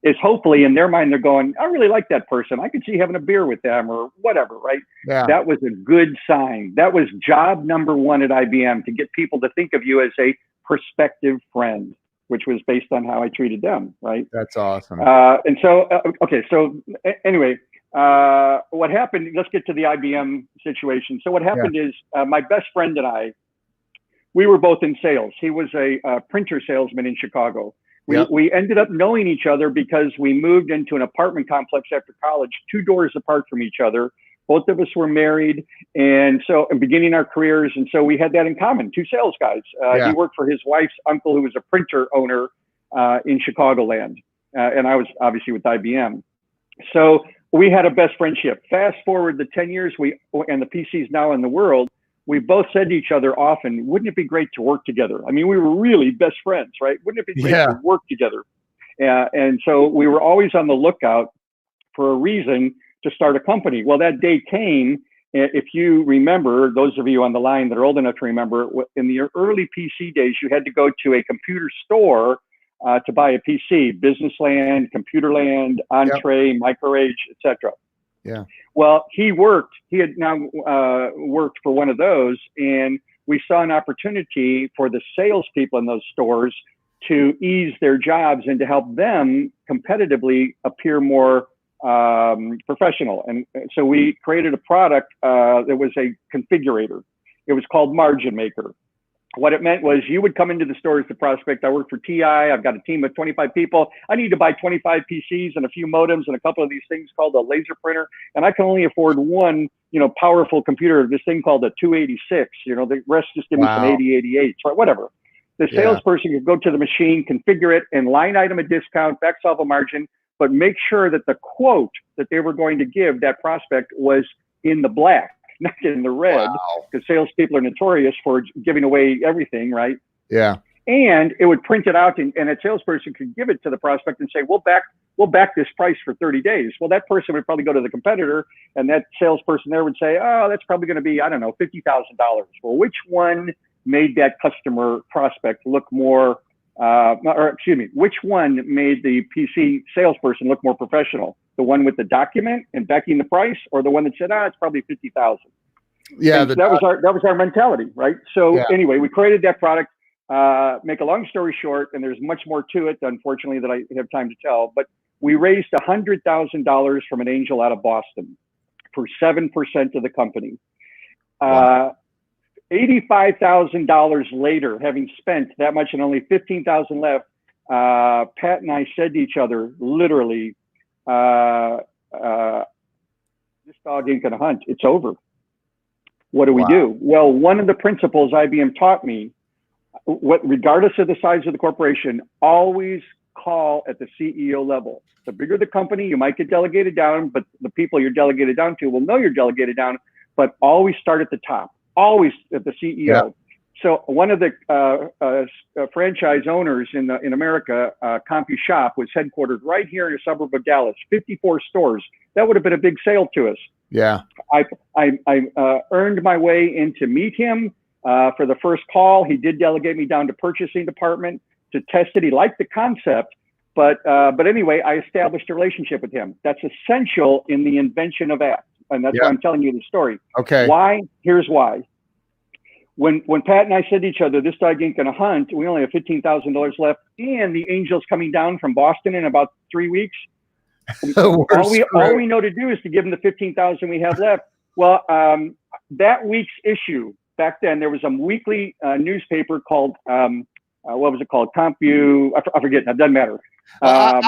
is hopefully in their mind they're going, "I really like that person. I could see having a beer with them," or whatever, right? Yeah. That was a good sign. That was job #1 at IBM, to get people to think of you as a prospective friend, which was based on how I treated them, right? That's awesome. And so, anyway, what happened, let's get to the IBM situation. So what happened is my best friend and I, we were both in sales. He was a printer salesman in Chicago. We ended up knowing each other because we moved into an apartment complex after college, 2 doors apart from each other. Both of us were married, and beginning our careers, and so we had that in common. 2 sales guys. He worked for his wife's uncle, who was a printer owner in Chicagoland, and I was obviously with IBM. So we had a best friendship. Fast forward the 10 years, and the PCs now in the world. We both said to each other often, "Wouldn't it be great to work together?" I mean, we were really best friends, right? Wouldn't it be great to work together? And so we were always on the lookout for a reason to start a company. Well, that day came. If you remember, those of you on the line that are old enough to remember, in the early PC days, you had to go to a computer store to buy a PC, Businessland, Computerland, Entree, Microage, etc. Yeah. Well, he had now worked for one of those, and we saw an opportunity for the salespeople in those stores to ease their jobs and to help them competitively appear more professional. And so we created a product that was a configurator. It was called Margin Maker. What it meant was you would come into the store as the prospect. I work for TI. I've got a team of 25 people. I need to buy 25 PCs and a few modems and a couple of these things called a laser printer. And I can only afford one, powerful computer, this thing called a 286. The rest just give me some 8088s, right? Whatever. The salesperson could go to the machine, configure it, and line item a discount, back solve a margin, but make sure that the quote that they were going to give that prospect was in the black, not in the red, because salespeople are notorious for giving away everything, right? Yeah. And it would print it out, and a salesperson could give it to the prospect and say, we'll back this price for 30 days. Well, that person would probably go to the competitor, and that salesperson there would say, oh, that's probably going to be, I don't know, $50,000. Well, which one made that customer prospect look more, which one made the PC salesperson look more professional? The one with the document and backing the price, or the one that said, it's probably 50,000? Yeah, that was our mentality, right? So anyway, we created that product. Make a long story short, and there's much more to it, unfortunately, that I have time to tell, but we raised $100,000 from an angel out of Boston for 7% of the company. $85,000 later, having spent that much and only 15,000 left, Pat and I said to each other, literally, this dog ain't gonna hunt. It's over. What do we do? Well, one of the principles IBM taught me, regardless of the size of the corporation, always call at the CEO level. The bigger the company, you might get delegated down, but the people you're delegated down to will know you're delegated down, but always start at the top, always at the CEO. Yeah. So one of the franchise owners in America, CompuShop, was headquartered right here in a suburb of Dallas, 54 stores. That would have been a big sale to us. Yeah. I earned my way in to meet him for the first call. He did delegate me down to purchasing department to test it. He liked the concept, but anyway, I established a relationship with him. That's essential in the invention of apps, and that's why I'm telling you the story. Okay. Why? Here's why. When Pat and I said to each other, this dog ain't gonna hunt, we only have $15,000 left, and the angel's coming down from Boston in about 3 weeks. all we know to do is to give him the 15,000 we have left. Well, that week's issue, back then, there was a weekly newspaper called, what was it called? I forget, it doesn't matter. I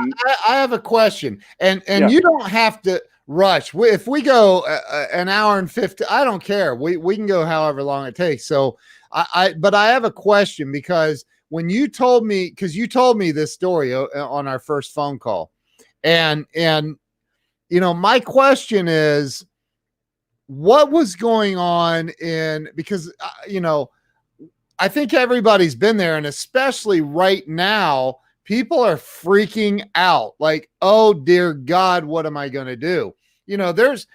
have a question, and you don't have to rush. If we go an hour and 50, I don't care. We can go however long it takes. So but I have a question, because when you told me, this story on our first phone call, and my question is, what was going on because I think everybody's been there, and especially right now, people are freaking out. Like, oh dear God, what am I going to do? There's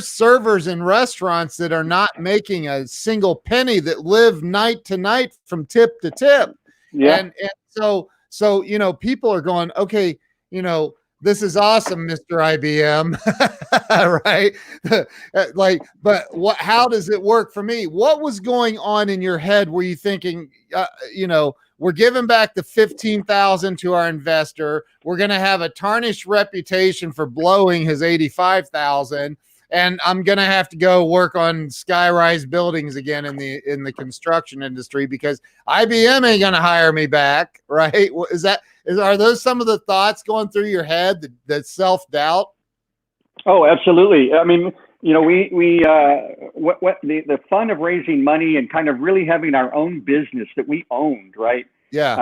servers in restaurants that are not making a single penny, that live night to night from tip to tip. Yeah. And so, people are going, okay, this is awesome, Mr. IBM. Right. But how does it work for me? What was going on in your head? Were you thinking, we're giving back the 15,000 to our investor. We're going to have a tarnished reputation for blowing his 85,000. And I'm going to have to go work on skyrise buildings again in the construction industry because IBM ain't going to hire me back. Right. Are those some of the thoughts going through your head, that self-doubt? Oh, absolutely. I mean, the fun of raising money and kind of really having our own business that we owned, right? Yeah.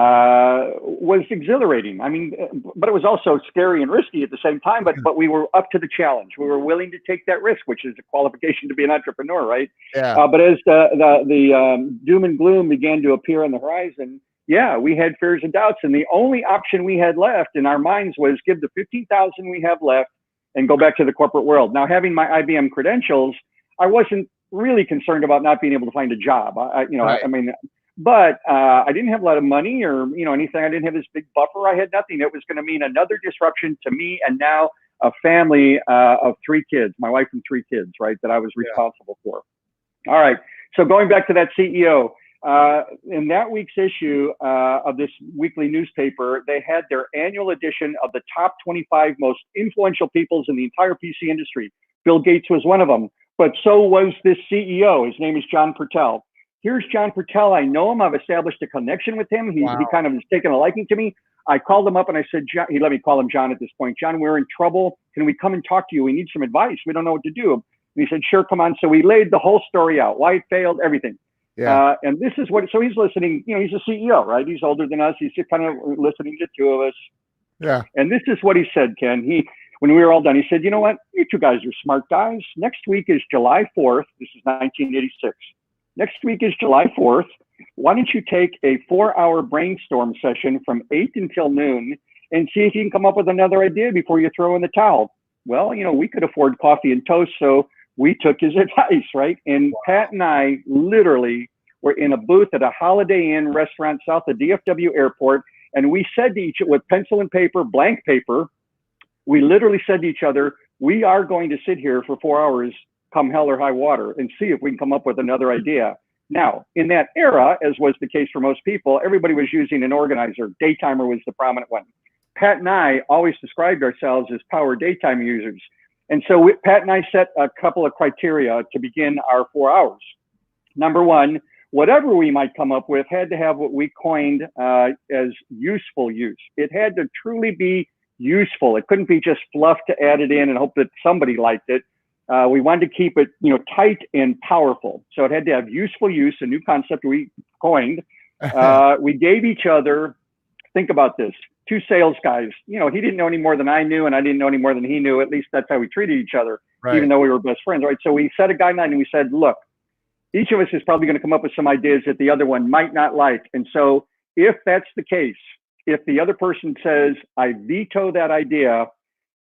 Was exhilarating. I mean, but it was also scary and risky at the same time, but we were up to the challenge. We were willing to take that risk, which is a qualification to be an entrepreneur, right? Yeah. But as the doom and gloom began to appear on the horizon, we had fears and doubts. And the only option we had left in our minds was give the 15,000 we have left and go back to the corporate world. Now, having my IBM credentials, I wasn't really concerned about not being able to find a job. But I didn't have a lot of money or, anything. I didn't have this big buffer. I had nothing. It was going to mean another disruption to me, and now a family of 3 kids, my wife and 3 kids, right, that I was responsible for. All right. So going back to that CEO, in that week's issue of this weekly newspaper, they had their annual edition of the top 25 most influential peoples in the entire PC industry. Bill Gates was one of them, but so was this CEO. His name is John Pertell. Here's John Pertell. I know him. I've established a connection with him. He kind of has taken a liking to me. I called him up and I said, John, he let me call him John at this point. John, we're in trouble. Can we come and talk to you? We need some advice. We don't know what to do. And he said, sure, come on. So we laid the whole story out, why it failed, everything. Yeah. And this is what, so he's listening, he's a CEO, right? He's older than us. He's just kind of listening to the two of us. Yeah. And this is what he said, Ken. When we were all done, he said, you know what? You two guys are smart guys. Next week is July 4th. This is 1986. Next week is July 4th. Why don't you take a 4-hour brainstorm session from 8 until noon and see if you can come up with another idea before you throw in the towel? Well, we could afford coffee and toast, so we took his advice, right? And Pat and I literally were in a booth at a Holiday Inn restaurant south of DFW Airport, and we said to each other, with pencil and paper, blank paper, we literally said to each other, we are going to sit here for 4 hours, come hell or high water, and see if we can come up with another idea. Now, in that era, as was the case for most people, everybody was using an organizer. Daytimer was the prominent one. Pat and I always described ourselves as power daytime users. And so Pat and I set a couple of criteria to begin our 4 hours. Number one, whatever we might come up with had to have what we coined as useful use. It had to truly be useful. It couldn't be just fluff to add it in and hope that somebody liked it. We wanted to keep it, tight and powerful. So it had to have useful use, a new concept we coined. We gave each other, think about this, 2 sales guys. He didn't know any more than I knew, and I didn't know any more than he knew. At least that's how we treated each other, right, even though we were best friends, right? So we set a guideline and we said, look, each of us is probably going to come up with some ideas that the other one might not like. And so if that's the case, if the other person says, I veto that idea,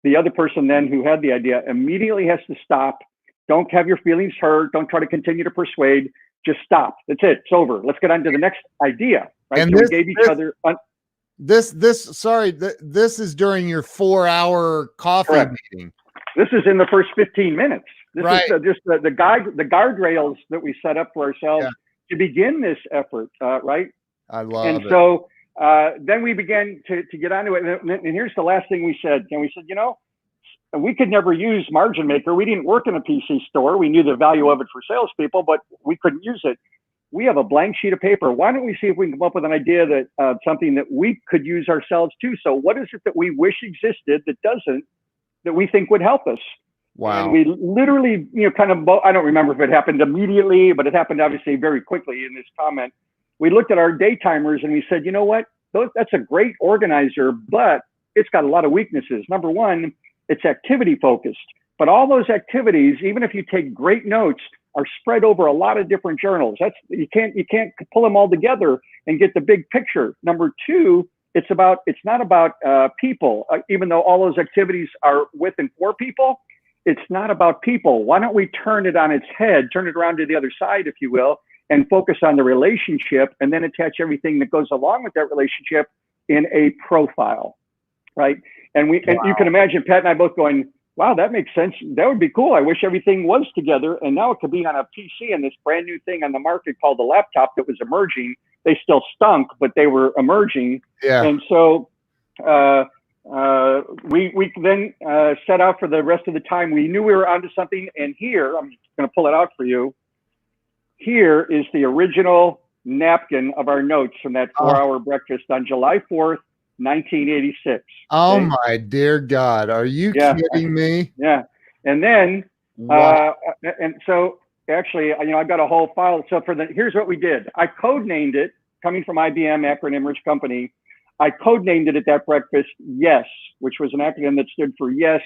the other person then who had the idea immediately has to stop. Don't have your feelings hurt. Don't try to continue to persuade. Just stop. That's it. It's over. Let's get on to the next idea. Right. And so we gave each other. This is during your 4-hour coffee meeting. This is in the first 15 minutes. This right. is just the guardrails that we set up for ourselves to begin this effort. Right. I love it. And so then we began to get onto it. And here's the last thing we said. And we said, we could never use Margin Maker. We didn't work in a PC store. We knew the value of it for salespeople, but we couldn't use it. We have a blank sheet of paper. Why don't we see if we can come up with an idea that something that we could use ourselves too? So what is it that we wish existed that doesn't, that we think would help us? Wow. And we literally, I don't remember if it happened immediately, but it happened obviously very quickly in this comment. We looked at our day timers and we said, you know what? That's a great organizer, but it's got a lot of weaknesses. Number one, it's activity focused, but all those activities, even if you take great notes, are spread over a lot of different journals. You can't pull them all together and get the big picture. Number two, it's not about people, even though all those activities are with and for people. It's not about people. Why don't we turn it on its head, turn it around to the other side, if you will, and focus on the relationship, and then attach everything that goes along with that relationship in a profile, right? And you can imagine Pat and I both going, wow, that makes sense. That would be cool. I wish everything was together. And now it could be on a PC and this brand new thing on the market called the laptop that was emerging. They still stunk, but they were emerging. Yeah. And so we then set out for the rest of the time. We knew we were onto something. And here, I'm going to pull it out for you. Here is the original napkin of our notes from that 4-hour breakfast on July 4th, 1986. Oh, okay? My dear God. Are you kidding me? Yeah. And then, and so actually, I've got a whole file. So here's what we did. I codenamed it, coming from IBM, acronym-rich company. I codenamed it at that breakfast, YES, which was an acronym that stood for Yes,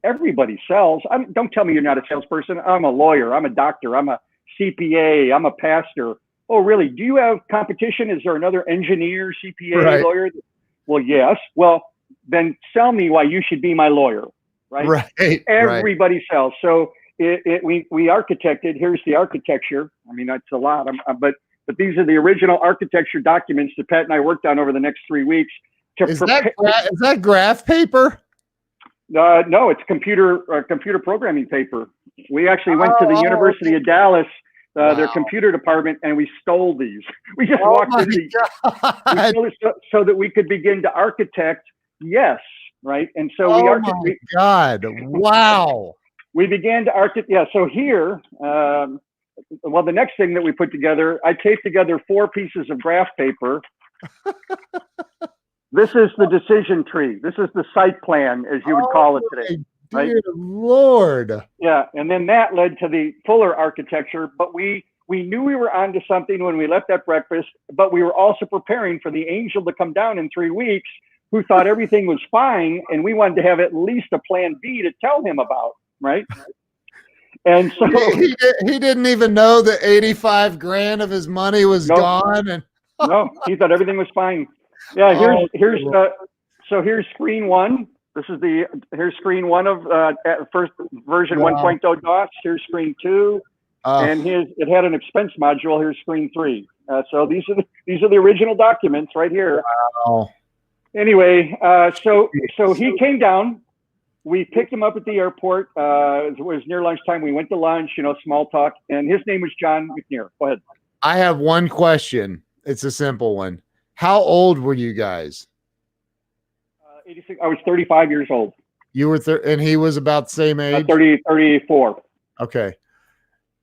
Everybody Sells. Don't tell me you're not a salesperson. I'm a lawyer. I'm a doctor. I'm a CPA. I'm a pastor. Oh, really? Do you have competition? Is there another engineer, CPA, lawyer? Well, yes. Well, then sell me why you should be my lawyer, right? Right. Everybody sells. So we architected. Here's the architecture. I mean, that's a lot. But these are the original architecture documents that Pat and I worked on over the next 3 weeks. Is that graph paper? No, it's computer programming paper. We actually went to the University of Dallas, their computer department, and we stole these. We just walked in these. We stole it so that we could begin to architect. Yes, right. And so God! Wow. We began to architect. Yeah. So here, the next thing that we put together, I taped together 4 pieces of graph paper. This is the decision tree. This is the site plan, as you would call it today. Right? Dear Lord. Yeah, and then that led to the fuller architecture. But we we knew we were onto something when we left that breakfast, but we were also preparing for the angel to come down in 3 weeks who thought everything was fine. And we wanted to have at least a plan B to tell him about, right? And so he didn't even know that 85 grand of his money was gone. And no, he thought everything was fine. Yeah, here's screen one. Here's screen one of first version 1.0 DOS. Here's screen two, and it had an expense module. Here's screen three. So these are the original documents right here. Wow. Anyway, so he came down. We picked him up at the airport. It was near lunchtime. We went to lunch, small talk, and his name was John McNair. Go ahead. I have one question. It's a simple one. How old were you guys? 86. I was 35 years old. You were and he was about the same age? 34. Okay.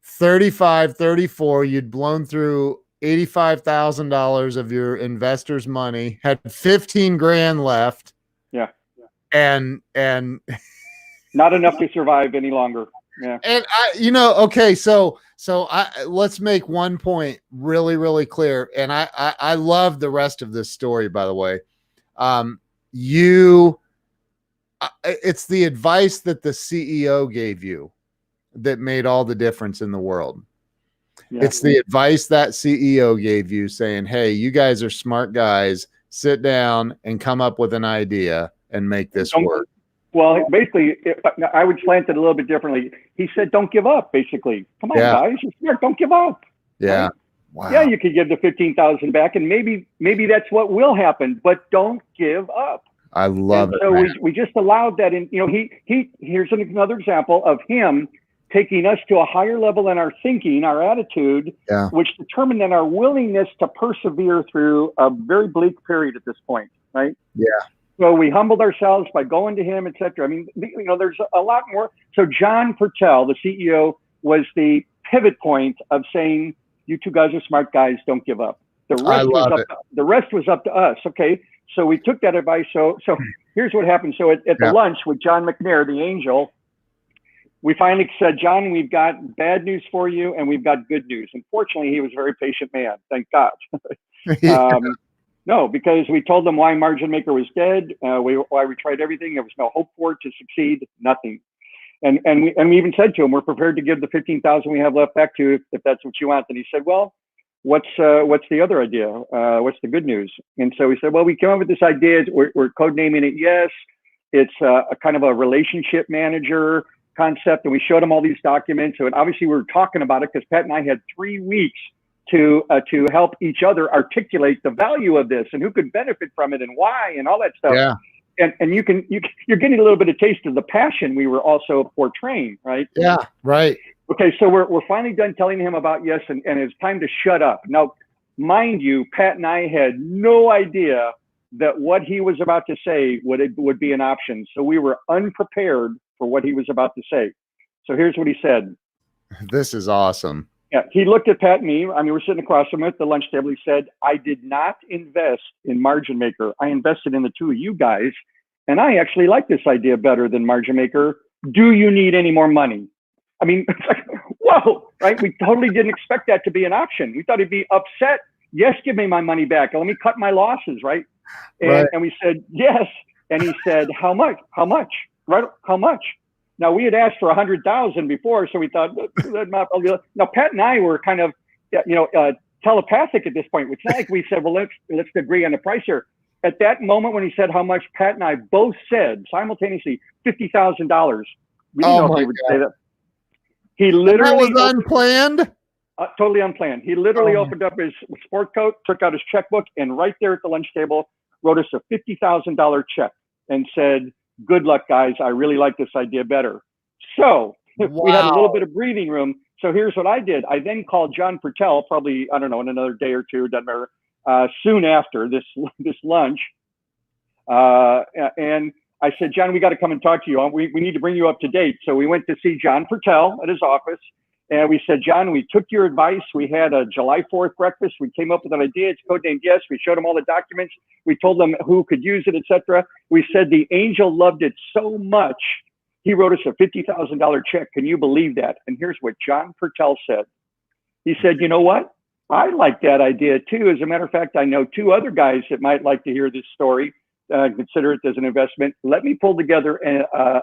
35, 34, you'd blown through $85,000 of your investors' money, had 15 grand left. Yeah. And not enough to survive any longer. Yeah. And okay, so let's make one point really, really clear. And I love the rest of this story, by the way. It's the advice that the CEO gave you that made all the difference in the world. Yeah. It's the advice that CEO gave you saying, hey, you guys are smart guys, sit down and come up with an idea and make this work. Well, basically, I would slant it a little bit differently. He said, don't give up, basically. Come on, guys, you're smart, don't give up. Yeah. Right? Wow. Yeah, you could give the 15,000 back, and maybe that's what will happen, but don't give up. I love it. So we just allowed that in, here's another example of him taking us to a higher level in our thinking, our attitude, which determined then our willingness to persevere through a very bleak period at this point, right? Yeah. So we humbled ourselves by going to him, et cetera. I mean, there's a lot more. So John Purtell, the CEO, was the pivot point of saying, you two guys are smart guys, don't give up. The rest was up to us. Okay. So we took that advice. So here's what happened. So at the lunch with John McNair, the angel, we finally said, John, we've got bad news for you and we've got good news. Unfortunately, he was a very patient man. Thank God. No, because we told them why Margin Maker was dead, why we tried everything. There was no hope for it to succeed, nothing. And we even said to him, we're prepared to give the 15,000 we have left back to you if that's what you want. And he said, well, what's the other idea? What's the good news? And so we said, well, we came up with this idea. We're codenaming it Yes. It's a kind of a relationship manager concept. And we showed him all these documents. So obviously we were talking about it because Pat and I had 3 weeks to help each other articulate the value of this and who could benefit from it and why and all that stuff. Yeah. And you're getting a little bit of taste of the passion we were also portraying, right? Yeah, right. Okay, so we're finally done telling him about Yes, and it's time to shut up. Now, mind you, Pat and I had no idea that what he was about to say would be an option. So we were unprepared for what he was about to say. So here's what he said. This is awesome. Yeah, he looked at Pat and me. I mean, we're sitting across from him at the lunch table. He said, I did not invest in Margin Maker. I invested in the two of you guys, and I actually like this idea better than Margin Maker. Do you need any more money? I mean, it's like, whoa, right? We totally didn't expect that to be an option. We thought he'd be upset. Yes, give me my money back. Let me cut my losses, right? And we said, yes. And he said, how much? How much? Right? How much? Now, we had asked for 100,000 before, so we thought, now, Pat and I were kind of, telepathic at this point. It's not like we said, well, let's agree on the price here. At that moment when he said how much, Pat and I both said simultaneously, $50,000. We didn't know if he would say that. He literally— That was unplanned? Totally unplanned. He literally opened up his sport coat, took out his checkbook, and right there at the lunch table, wrote us a $50,000 check and said, good luck, guys. I really like this idea better. So we had a little bit of breathing room. So here's what I did. I then called John Purtell, probably, I don't know, in another day or two, doesn't matter, soon after this lunch. And I said, John, we got to come and talk to you. We need to bring you up to date. So we went to see John Purtell at his office. And we said, John, we took your advice. We had a July 4th breakfast. We came up with an idea. It's codenamed Yes. We showed him all the documents. We told them who could use it, etc. We said the angel loved it so much, he wrote us a $50,000 check. Can you believe that? And here's what John Purtell said. He said, you know what? I like that idea too. As a matter of fact, I know 2 other guys that might like to hear this story, consider it as an investment. Let me pull together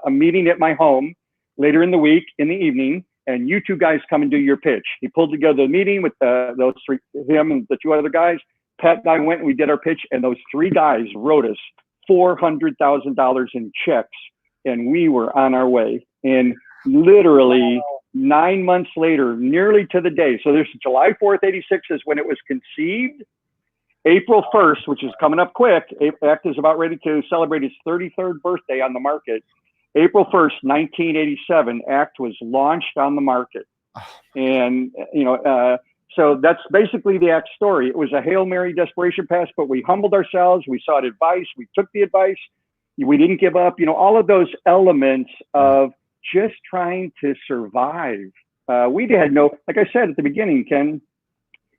a meeting at my home later in the week, in the evening, and you 2 guys come and do your pitch. He pulled together a meeting with those 3, him and the 2 other guys. Pat and I went and we did our pitch, and those 3 guys wrote us $400,000 in checks, and we were on our way. And literally 9 months later, nearly to the day. So there's July 4th, 86 is when it was conceived. April 1st, which is coming up quick, ACT is about ready to celebrate its 33rd birthday on the market. April 1st, 1987, ACT was launched on the market. And, so that's basically the ACT story. It was a Hail Mary desperation pass, but we humbled ourselves. We sought advice. We took the advice. We didn't give up. All of those elements of just trying to survive. We had no, like I said at the beginning, Ken,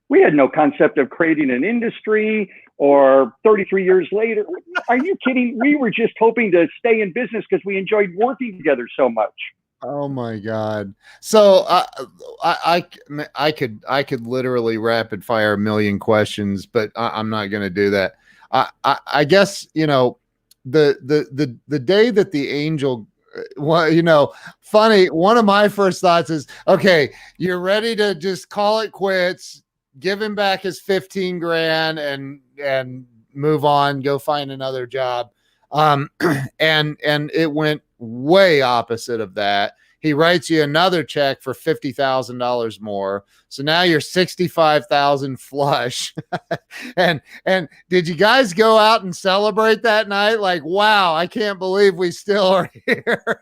we had no concept of creating an industry or 33 years later. Are you kidding? We were just hoping to stay in business because we enjoyed working together so much. Oh my God. So I could literally rapid fire a million questions, but I'm not going to do that. I guess, the day that the angel, funny, one of my first thoughts is, okay, you're ready to just call it quits, give him back his 15 grand and move on, go find another job. And it went way opposite of that. He writes you another check for $50,000 more. So now you're 65,000 flush. and did you guys go out and celebrate that night? Like, wow, I can't believe we still are here.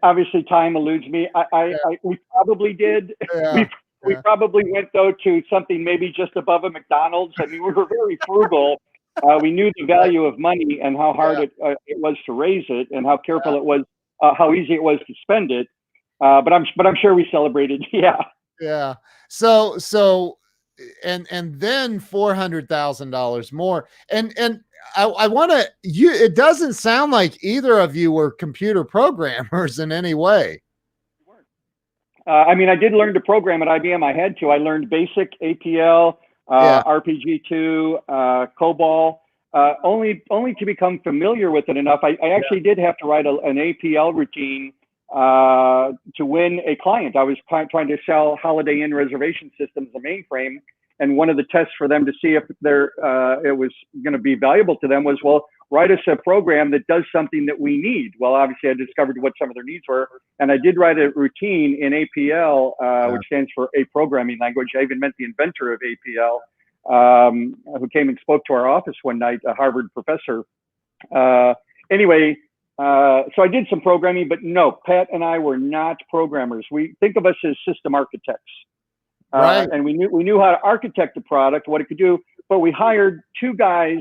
Obviously time eludes me. We probably did. Yeah. We probably went though to something maybe just above a McDonald's. I mean, we were very frugal. We knew the value of money and how hard it was to raise it, and how careful it was, how easy it was to spend it. But I'm sure we celebrated. Yeah. Yeah. So, and then $400,000 more. And I want to, it doesn't sound like either of you were computer programmers in any way. I mean, I did learn to program at IBM. I had to. I learned basic APL, RPG2, COBOL, only to become familiar with it enough. I actually did have to write an APL routine to win a client. I was trying to sell Holiday Inn reservation systems, a mainframe, and one of the tests for them to see if it was going to be valuable to them was, well, write us a program that does something that we need. Well, obviously I discovered what some of their needs were, and I did write a routine in APL, which stands for a programming language. I even met the inventor of APL, who came and spoke to our office one night, a Harvard professor. Anyway, so I did some programming, but no, Pat and I were not programmers. We think of us as system architects. Right. And we knew how to architect a product, what it could do, but we hired 2 guys.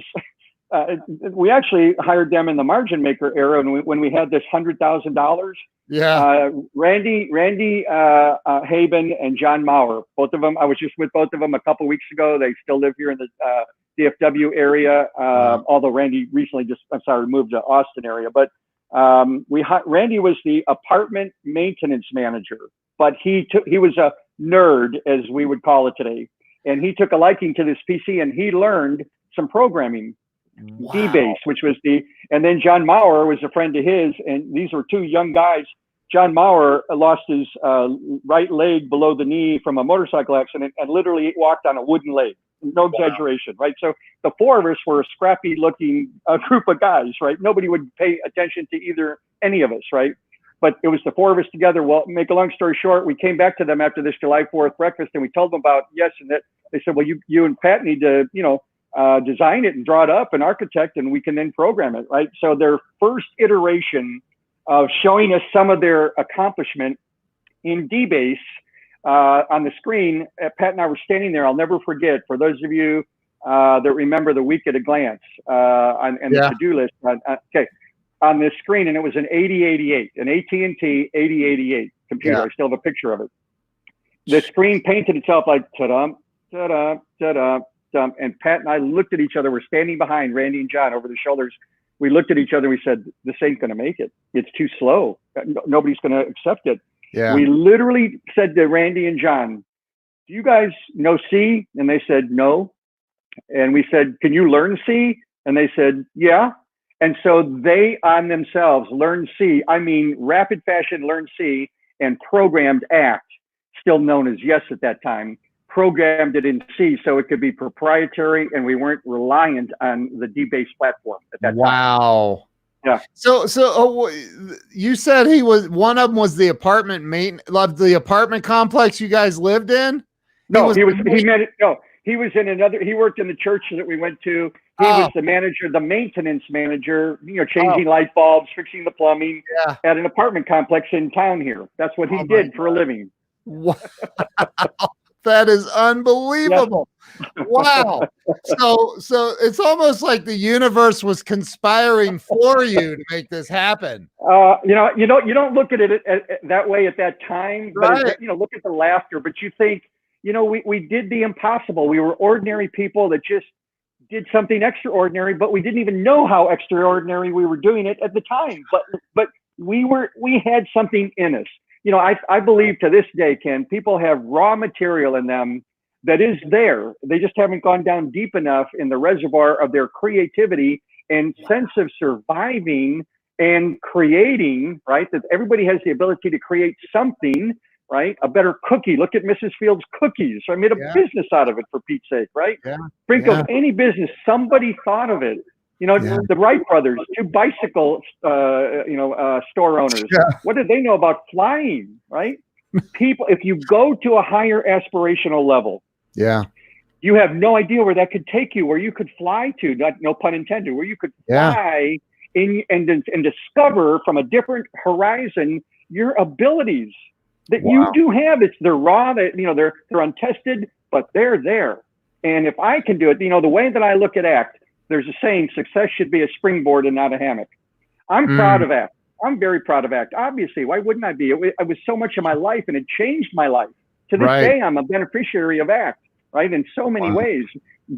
We actually hired them in the margin maker era when we had this $100,000. Yeah. Randy Haben and John Maurer, both of them. I was just with both of them a couple of weeks ago. They still live here in the DFW area. Although Randy recently moved to Austin area. But Randy was the apartment maintenance manager, but he was a nerd, as we would call it today, and he took a liking to this PC and he learned some programming. Wow. D-Base, which was and then John Maurer was a friend of his, and these were 2 young guys. John Maurer lost his right leg below the knee from a motorcycle accident and literally walked on a wooden leg. No exaggeration, right? So the 4 of us were a scrappy looking group of guys, right? Nobody would pay attention to any of us, right? But it was the 4 of us together. Well, make a long story short, we came back to them after this July 4th breakfast and we told them about and that. They said, well, you and Pat need to, design it and draw it up and architect, and we can then program it, right? So their first iteration of showing us some of their accomplishment in D-Base on the screen, Pat and I were standing there. I'll never forget, for those of you that remember the week at a glance and the to-do list. On this screen, and it was an 8088, an AT&T 8088 computer. I still have a picture of it. The screen painted itself like ta-dum, ta-dum, ta-dum. And Pat and I looked at each other. We're standing behind Randy and John over their shoulders. We looked at each other. We said, this ain't going to make it. It's too slow. Nobody's going to accept it. Yeah. We literally said to Randy and John, do you guys know C? And they said, no. And we said, can you learn C? And they said, yeah. And so they on themselves learned C. I mean, rapid fashion learned C and programmed ACT, still known as Yes at that time, programmed it in C so it could be proprietary and we weren't reliant on the D-based platform at that time. Wow. Yeah. So you said one of them was the apartment the apartment complex you guys lived in? No, he was in another, he worked in the church that we went to. He was the manager, the maintenance manager, changing light bulbs, fixing the plumbing at an apartment complex in town here. That's what he did for a living. Wow. That is unbelievable. Yep. Wow. So it's almost like the universe was conspiring for you to make this happen. You don't look at it that way at that time, right. But look at the laughter, but you think, we did the impossible. We were ordinary people that just did something extraordinary, but we didn't even know how extraordinary we were doing it at the time. But we had something in us. I believe to this day, Ken, people have raw material in them that is there. They just haven't gone down deep enough in the reservoir of their creativity and sense of surviving and creating, right? That everybody has the ability to create something, right? A better cookie. Look at Mrs. Fields' cookies. I made a business out of it, for Pete's sake, right? Yeah. Think of any business, somebody thought of it. The Wright brothers, 2 bicycle, store owners. Yeah. What did they know about flying, right? People, if you go to a higher aspirational level, you have no idea where that could take you, where you could fly to, no pun intended, where you could fly and discover from a different horizon your abilities that you do have. They're raw, they're untested, but they're there. And if I can do it, the way that I look at ACT, there's a saying, success should be a springboard and not a hammock. I'm proud of ACT. I'm very proud of ACT. Obviously, why wouldn't I be? It was so much of my life and it changed my life. To this day, I'm a beneficiary of ACT, right? In so many ways.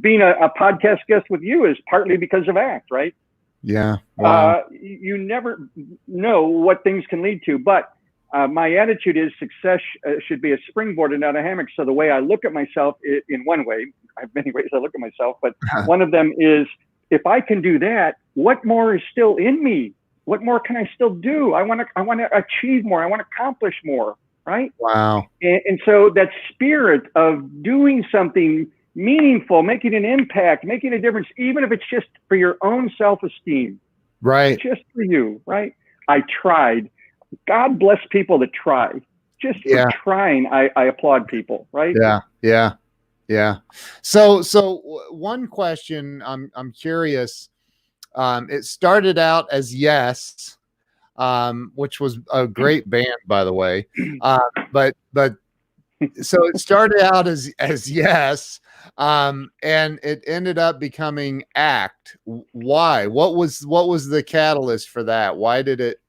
Being a podcast guest with you is partly because of ACT, right? Yeah. Wow. You never know what things can lead to, but my attitude is success should be a springboard and not a hammock. So the way I look at myself, in one way, I have many ways I look at myself, but one of them is, if I can do that, what more is still in me? What more can I still do? I want to achieve more. I want to accomplish more, right? Wow. And so that spirit of doing something meaningful, making an impact, making a difference, even if it's just for your own self-esteem, right? Just for you, right? I tried. God bless people that try. Just for trying, I applaud people, right? Yeah. So one question, I'm curious. It started out as Yes, which was a great band, by the way. But so it started out as Yes, and it ended up becoming ACT. Why? What was the catalyst for that? Why did it?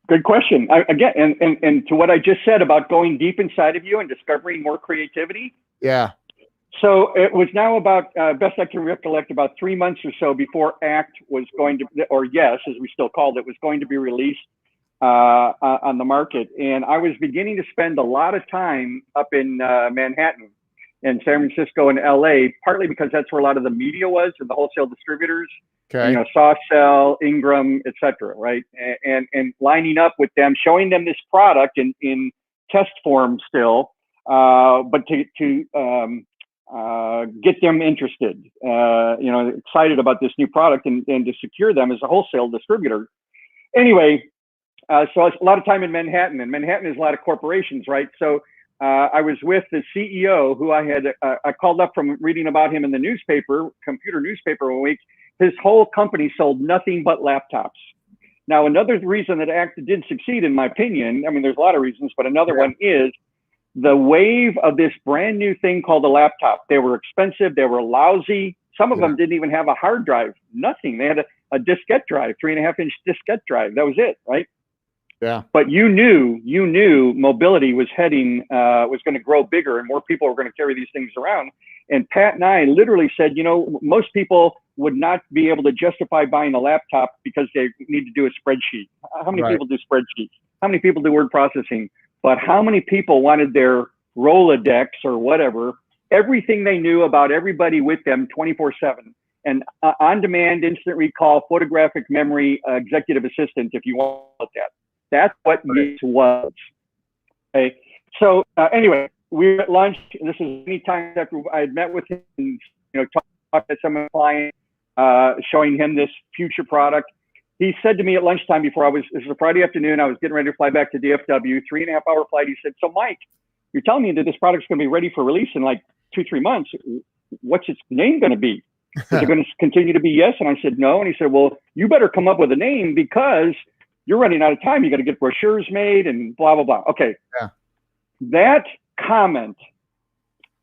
Good question. Again, and to what I just said about going deep inside of you and discovering more creativity. Yeah. So it was now about, best I can recollect, about 3 months or so before ACT was going to, or Yes, as we still called it, was going to be released on the market. And I was beginning to spend a lot of time up in Manhattan and San Francisco and LA, partly because that's where a lot of the media was and the wholesale distributors. Okay. Sawcell, Ingram, et cetera, right? And lining up with them, showing them this product in test form still, but to get them interested, excited about this new product and to secure them as a wholesale distributor. Anyway, so a lot of time in Manhattan, and Manhattan is a lot of corporations, right? So I was with the CEO who I called up from reading about him in the newspaper, computer newspaper one week. His whole company sold nothing but laptops. Now, another reason that ACT did succeed, in my opinion, I mean, there's a lot of reasons, but another one is the wave of this brand new thing called a laptop. They were expensive. They were lousy. Some of them didn't even have a hard drive, nothing. They had a diskette drive, 3.5-inch diskette drive. That was it, right? Yeah. But you knew mobility was was going to grow bigger and more people were going to carry these things around. And Pat and I literally said, most people would not be able to justify buying a laptop because they need to do a spreadsheet. How many people do spreadsheets? How many people do word processing? But how many people wanted their Rolodex or whatever, everything they knew about everybody with them 24/7. And on-demand, instant recall, photographic memory, executive assistant, if you want that. That's what Yes was. Okay. So anyway, we were at lunch. This is many times after I had met with him, and, talked to some of the clients, showing him this future product. He said to me at lunchtime this was a Friday afternoon, I was getting ready to fly back to DFW, 3.5-hour flight. He said, "So Mike, you're telling me that this product's going to be ready for release in like 2-3 months. What's its name going to be? Is it going to continue to be Yes?" And I said, "No." And he said, "Well, you better come up with a name because you're running out of time. You got to get brochures made and blah, blah, blah." Okay. Yeah. That comment,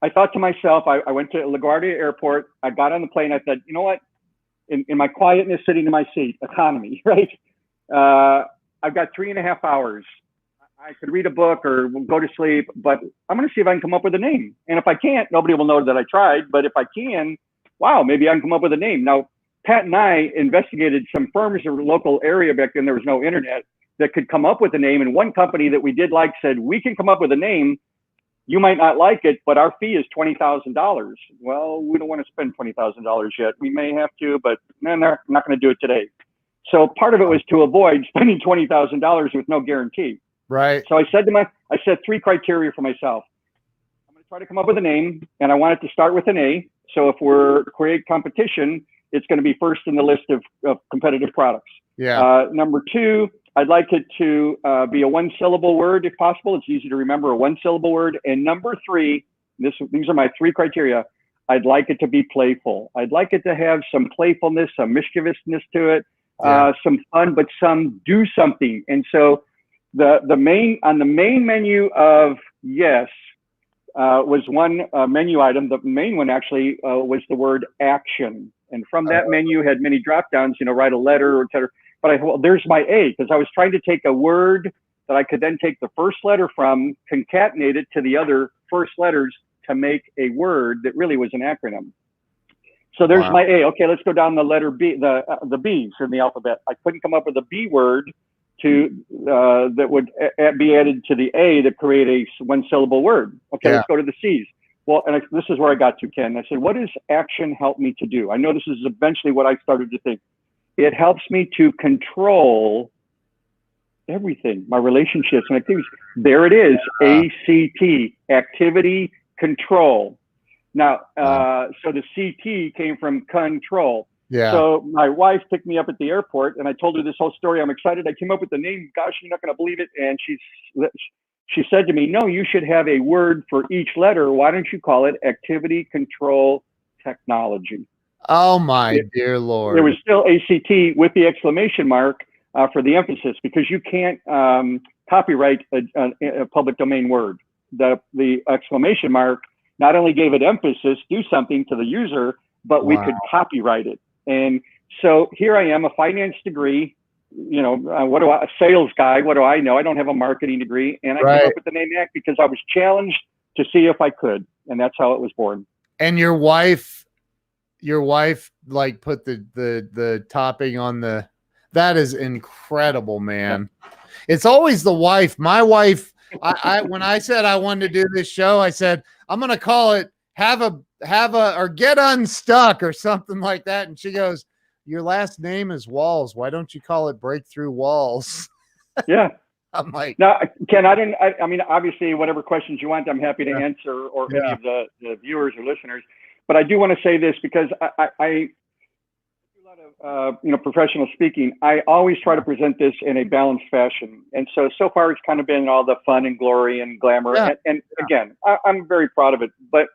I thought to myself, I went to LaGuardia Airport. I got on the plane. I said, you know what? In my quietness, sitting in my seat, economy, right? I've got 3.5 hours. I could read a book or go to sleep, but I'm going to see if I can come up with a name. And if I can't, nobody will know that I tried. But if I can, wow, maybe I can come up with a name. Now, Pat and I investigated some firms in the local area back then. There was no internet that could come up with a name. And one company that we did like said, "We can come up with a name. You might not like it, but our fee is $20,000. Well, we don't want to spend $20,000 yet. We may have to, but man, they're not going to do it today. So part of it was to avoid spending $20,000 with no guarantee. Right. So I set 3 criteria for myself. I'm going to try to come up with a name, and I want it to start with an A. So if we're create competition, it's going to be first in the list of competitive products. Yeah. Number 2, I'd like it to be a 1-syllable word if possible. It's easy to remember, a 1-syllable word. And number 3, these are my 3 criteria. I'd like it to be playful. I'd like it to have some playfulness, some mischievousness to it, some fun, but some do something. And so on the main menu of Yes was one menu item. The main one actually was the word action. And from that menu had many drop downs, write a letter, et cetera. But there's my A, because I was trying to take a word that I could then take the first letter from, concatenate it to the other first letters to make a word that really was an acronym. So there's my A. Okay, let's go down the letter B, the B's in the alphabet. I couldn't come up with a B word that would be added to the A to create a 1-syllable word. Okay, let's go to the C's. Well, and this is where I got to, Ken. I said, what does action help me to do? I know this is eventually what I started to think. It helps me to control everything, my relationships and activities. There it is, ACT, activity control. Now, so the CT came from control. Yeah. So my wife picked me up at the airport, and I told her this whole story. I'm excited. I came up with the name. Gosh, you're not going to believe it. And she said to me, "No, you should have a word for each letter. Why don't you call it activity control technology?" Oh my dear Lord. There was still ACT with the exclamation mark for the emphasis, because you can't copyright a public domain word. The exclamation mark not only gave it emphasis, do something to the user, but we could copyright it. And so here I am, a finance degree, a sales guy, what do I know? I don't have a marketing degree. And I came up with the name ACT because I was challenged to see if I could. And that's how it was born. And your wife like put the topping on that is incredible, man. It's always the wife. My wife, I when I said I wanted to do this show, I said, I'm going to call it have a or get unstuck or something like that. And she goes, "Your last name is Walls. Why don't you call it Breakthrough Walls?" Yeah. I'm like, now, Ken, I mean, obviously, whatever questions you want, I'm happy to answer, or any of the viewers or listeners. But I do want to say this, because I do a lot of professional speaking. I always try to present this in a balanced fashion, and so far it's kind of been all the fun and glory and glamour. And again, I'm very proud of it. But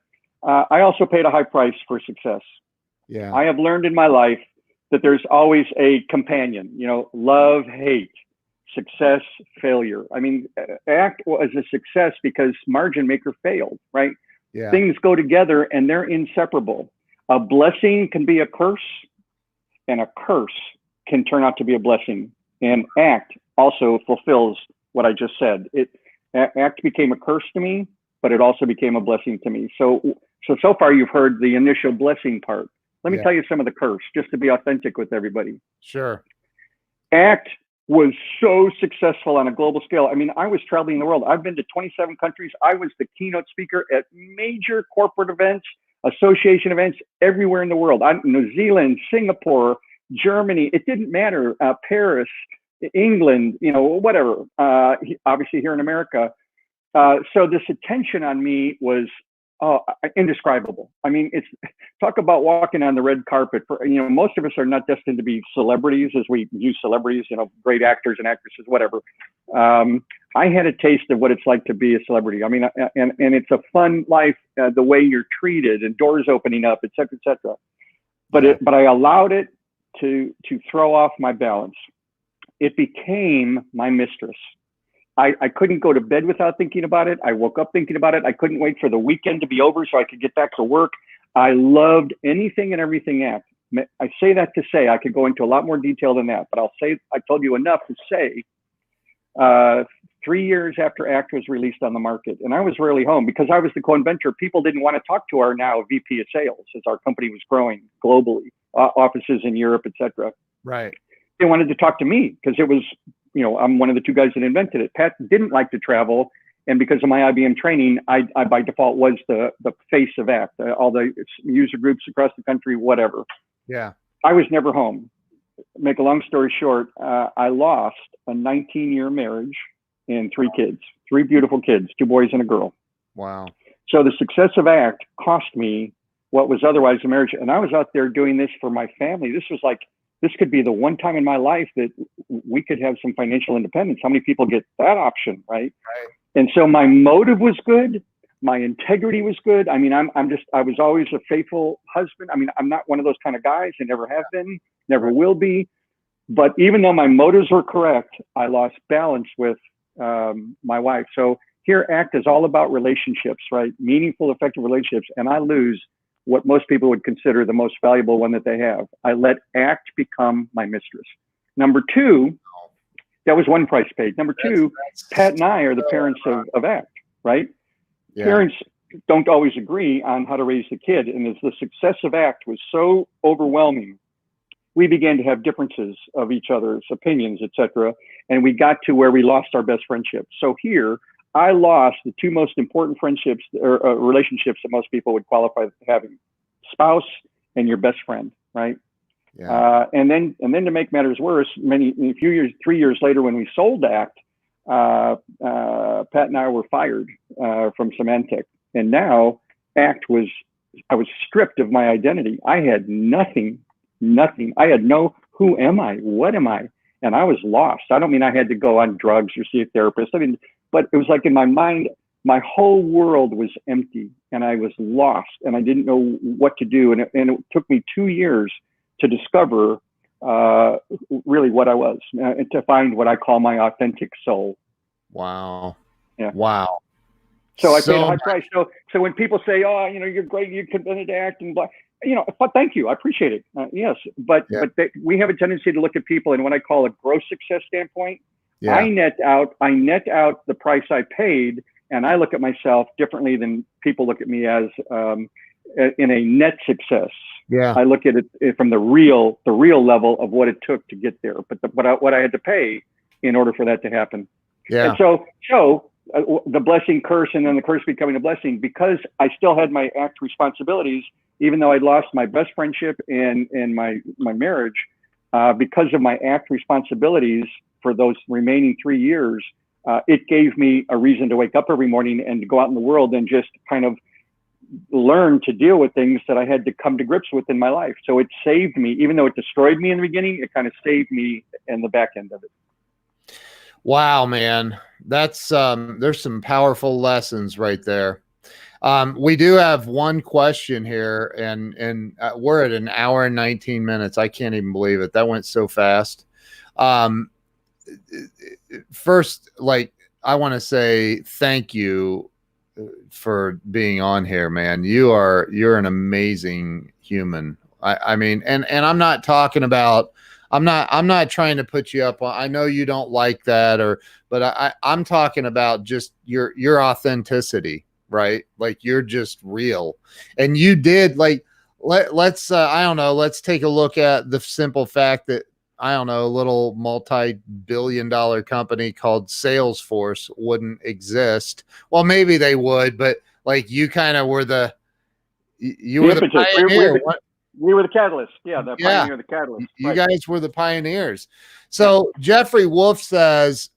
I also paid a high price for success. Yeah, I have learned in my life that there's always a companion. Love, hate, success, failure. I mean, ACT was a success because Margin Maker failed, right? Yeah. Things go together and they're inseparable. A blessing can be a curse, and a curse can turn out to be a blessing. And ACT also fulfills what I just said. ACT became a curse to me, but it also became a blessing to me. So far you've heard the initial blessing part. Let me tell you some of the curse, just to be authentic with everybody. Sure. ACT was so successful on a global scale. I mean, I was traveling the world. I've been to 27 countries. I was the keynote speaker at major corporate events, association events everywhere in the world. New Zealand, Singapore, Germany, it didn't matter, Paris, England, whatever, obviously here in America. So this attention on me was indescribable. I mean, talk about walking on the red carpet. Most of us are not destined to be celebrities as we use celebrities, great actors and actresses, whatever. I had a taste of what it's like to be a celebrity. I mean, and it's a fun life, the way you're treated and doors opening up, et cetera, et cetera. But I allowed it to throw off my balance. It became my mistress. I couldn't go to bed without thinking about it. I woke up thinking about it. I couldn't wait for the weekend to be over so I could get back to work. I loved anything and everything ACT. I say that to say, I could go into a lot more detail than that, but I'll say, I told you enough to say, 3 years after ACT was released on the market, and I was rarely home because I was the co-inventor, people didn't want to talk to our now VP of sales as our company was growing globally, offices in Europe, et cetera. Right. They wanted to talk to me because it was, I'm one of the two guys that invented it. Pat didn't like to travel. And because of my IBM training, I by default was the face of ACT, all the user groups across the country, whatever. Yeah. I was never home. Make a long story short, I lost a 19-year marriage and 3 kids, 3 beautiful kids, 2 boys and a girl. Wow. So the success of ACT cost me what was otherwise a marriage. And I was out there doing this for my family. This could be the one time in my life that we could have some financial independence. How many people get that option, right? And so my motive was good. My integrity was good. I mean, I was always a faithful husband. I mean, I'm not one of those kind of guys and never have been, never will be. But even though my motives were correct, I lost balance with my wife. So here ACT is all about relationships, right? Meaningful, effective relationships. And I lose what most people would consider the most valuable one that they have. I let ACT become my mistress. Number 2, that was one price paid. Number 2, Pat and I are the parents of ACT, right? Yeah. Parents don't always agree on how to raise the kid. And as the success of ACT was so overwhelming, we began to have differences of each other's opinions, et cetera. And we got to where we lost our best friendship. So here, I lost the 2 most important friendships or relationships that most people would qualify as having: spouse and your best friend, right? Yeah. And then to make matters worse, 3 years later, when we sold ACT, Pat and I were fired from Symantec, and now I was stripped of my identity. I had nothing. I had no, who am I? What am I? And I was lost. I don't mean I had to go on drugs or see a therapist. I mean, but it was like in my mind, my whole world was empty and I was lost and I didn't know what to do. And it took me 2 years to discover really what I was, and to find what I call my authentic soul. Wow. Yeah. Wow. So I paid a high price. So when people say, "Oh, you're great, you committed to ACT," and blah, but thank you, I appreciate it. Yes, but we have a tendency to look at people in what I call a gross success standpoint. Yeah. I net out the price I paid, and I look at myself differently than people look at me as in a net success. Yeah, I look at it from the real level of what it took to get there, but what I had to pay in order for that to happen. Yeah. And so the blessing curse, and then the curse becoming a blessing, because I still had my ACT responsibilities, even though I'd lost my best friendship and my marriage, because of my ACT responsibilities for those remaining 3 years, it gave me a reason to wake up every morning and to go out in the world and just kind of learn to deal with things that I had to come to grips with in my life. So it saved me, even though it destroyed me in the beginning, it kind of saved me in the back end of it. Wow, man. That's there's some powerful lessons right there. We do have one question here, and we're at an hour and 19 minutes. I can't even believe it. That went so fast. First, I want to say thank you for being on here, man. You're an amazing human. I mean, and I'm not talking about, I'm not trying to put you up on, I know you don't like that, but I'm talking about just your authenticity, right? Like, you're just real. And you did, let's I don't know, let's take a look at the simple fact that I don't know, a little multi-billion-dollar company called Salesforce wouldn't exist. Well, maybe they would, but like you kind of were the pioneer. We were the catalyst. Yeah, the pioneer, the catalyst. You guys were the pioneers. So Jeffrey Wolfe says,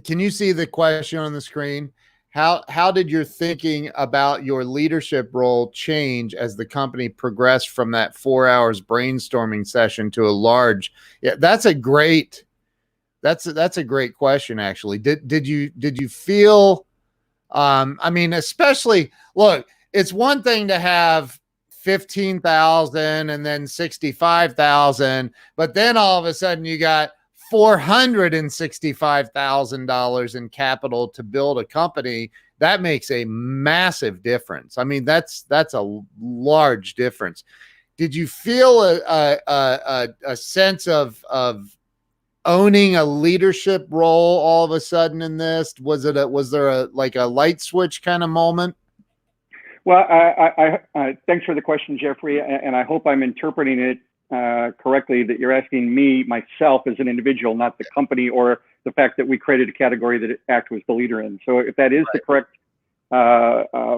can you see the question on the screen? How did your thinking about your leadership role change as the company progressed from that 4 hours brainstorming session to a large? Yeah, that's a great question, actually. Did you feel, I mean, especially, look, it's one thing to have 15,000 and then 65,000, but then all of a sudden you got $465,000 in capital to build a company. That makes a massive difference. I mean, that's a large difference. Did you feel a sense of owning a leadership role all of a sudden in this? Was there a light switch kind of moment? Well, I thanks for the question, Jeffrey, and I hope I'm interpreting it correctly, that you're asking me, myself, as an individual, not the company or the fact that we created a category that ACT was the leader in. So if that is the correct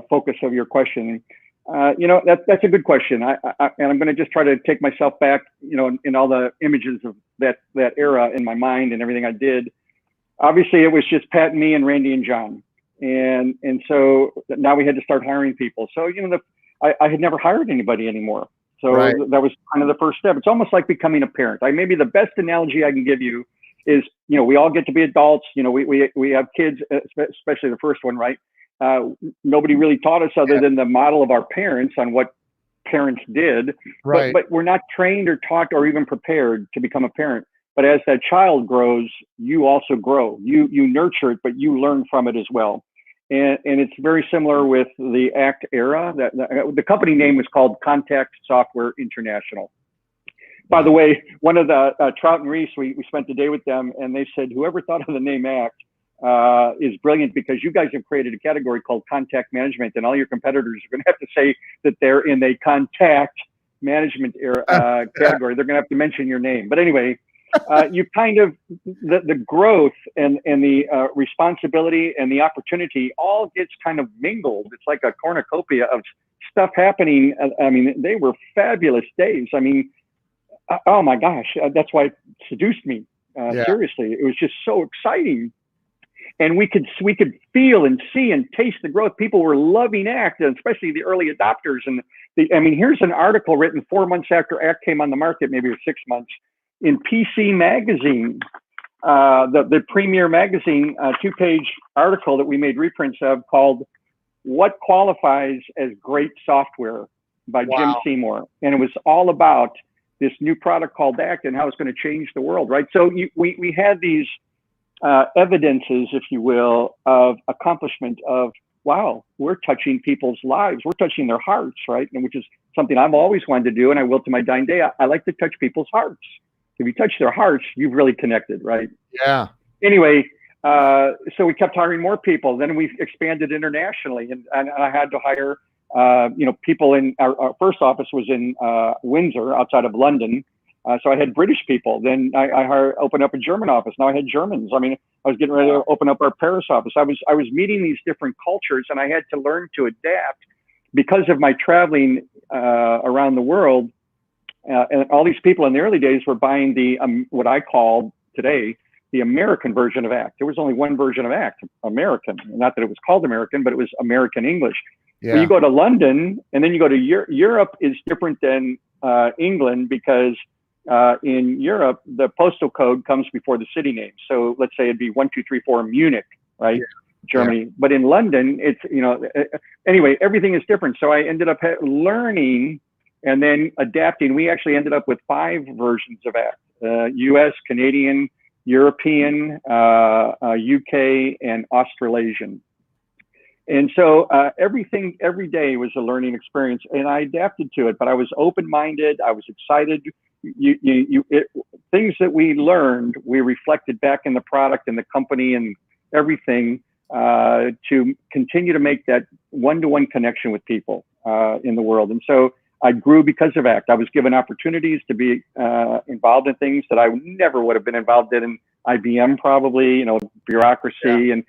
focus of your question, that's a good question. And I'm going to just try to take myself back, in all the images of that era in my mind and everything I did. Obviously, it was just Pat and me and Randy and John. And so now we had to start hiring people. So, I had never hired anybody anymore. So that was kind of the first step. It's almost like becoming a parent. Maybe the best analogy I can give you is, we all get to be adults. We have kids, especially the first one, right? Nobody really taught us other than the model of our parents on what parents did. Right. But we're not trained or taught or even prepared to become a parent. But as that child grows, you also grow. You nurture it, but you learn from it as well. And it's very similar with the ACT era. The company name was called Contact Software International. By the way, one of the Trout and Reese, we spent the day with them, and they said, whoever thought of the name ACT is brilliant, because you guys have created a category called contact management, and all your competitors are going to have to say that they're in a contact management era, category. They're going to have to mention your name. But anyway, you kind of, the growth and the responsibility and the opportunity all gets kind of mingled. It's like a cornucopia of stuff happening. I mean, they were fabulous days. I mean, oh my gosh, that's why it seduced me. Seriously, it was just so exciting. And we could feel and see and taste the growth. People were loving ACT, especially the early adopters. And here's an article written 4 months after ACT came on the market, maybe 6 months, in PC Magazine, the premier magazine, 2-page article that we made reprints of, called "What Qualifies as Great Software" by Jim Seymour. And it was all about this new product called ACT and how it's going to change the world, right? So we had these evidences, if you will, of accomplishment of, wow, we're touching people's lives. We're touching their hearts, right? And which is something I've always wanted to do, and I will to my dying day. I like to touch people's hearts. If you touch their hearts, you've really connected, right? Yeah. Anyway, so we kept hiring more people. Then we expanded internationally, and I had to hire, people in our first office was in Windsor, outside of London. So I had British people. Then I opened up a German office. Now I had Germans. I mean, I was getting ready to open up our Paris office. I was meeting these different cultures, and I had to learn to adapt because of my traveling around the world. And all these people in the early days were buying the what I call today the American version of ACT. There was only one version of ACT, American. Not that it was called American, but it was American English. Yeah. When you go to London and then you go to Europe is different than England, because in Europe the postal code comes before the city name. So let's say it'd be 1234 Munich, right? Yeah. Germany. Yeah. But in London, it's anyway, everything is different. So I ended up learning and then adapting. We actually ended up with 5 versions of ACT, US, Canadian, European, UK, and Australasian. And so everything, every day was a learning experience, and I adapted to it, but I was open-minded. I was excited. Things that we learned, we reflected back in the product and the company and everything to continue to make that one-to-one connection with people in the world. And so I grew because of ACT. I was given opportunities to be involved in things that I never would have been involved in IBM, probably, you know, bureaucracy. Yeah. And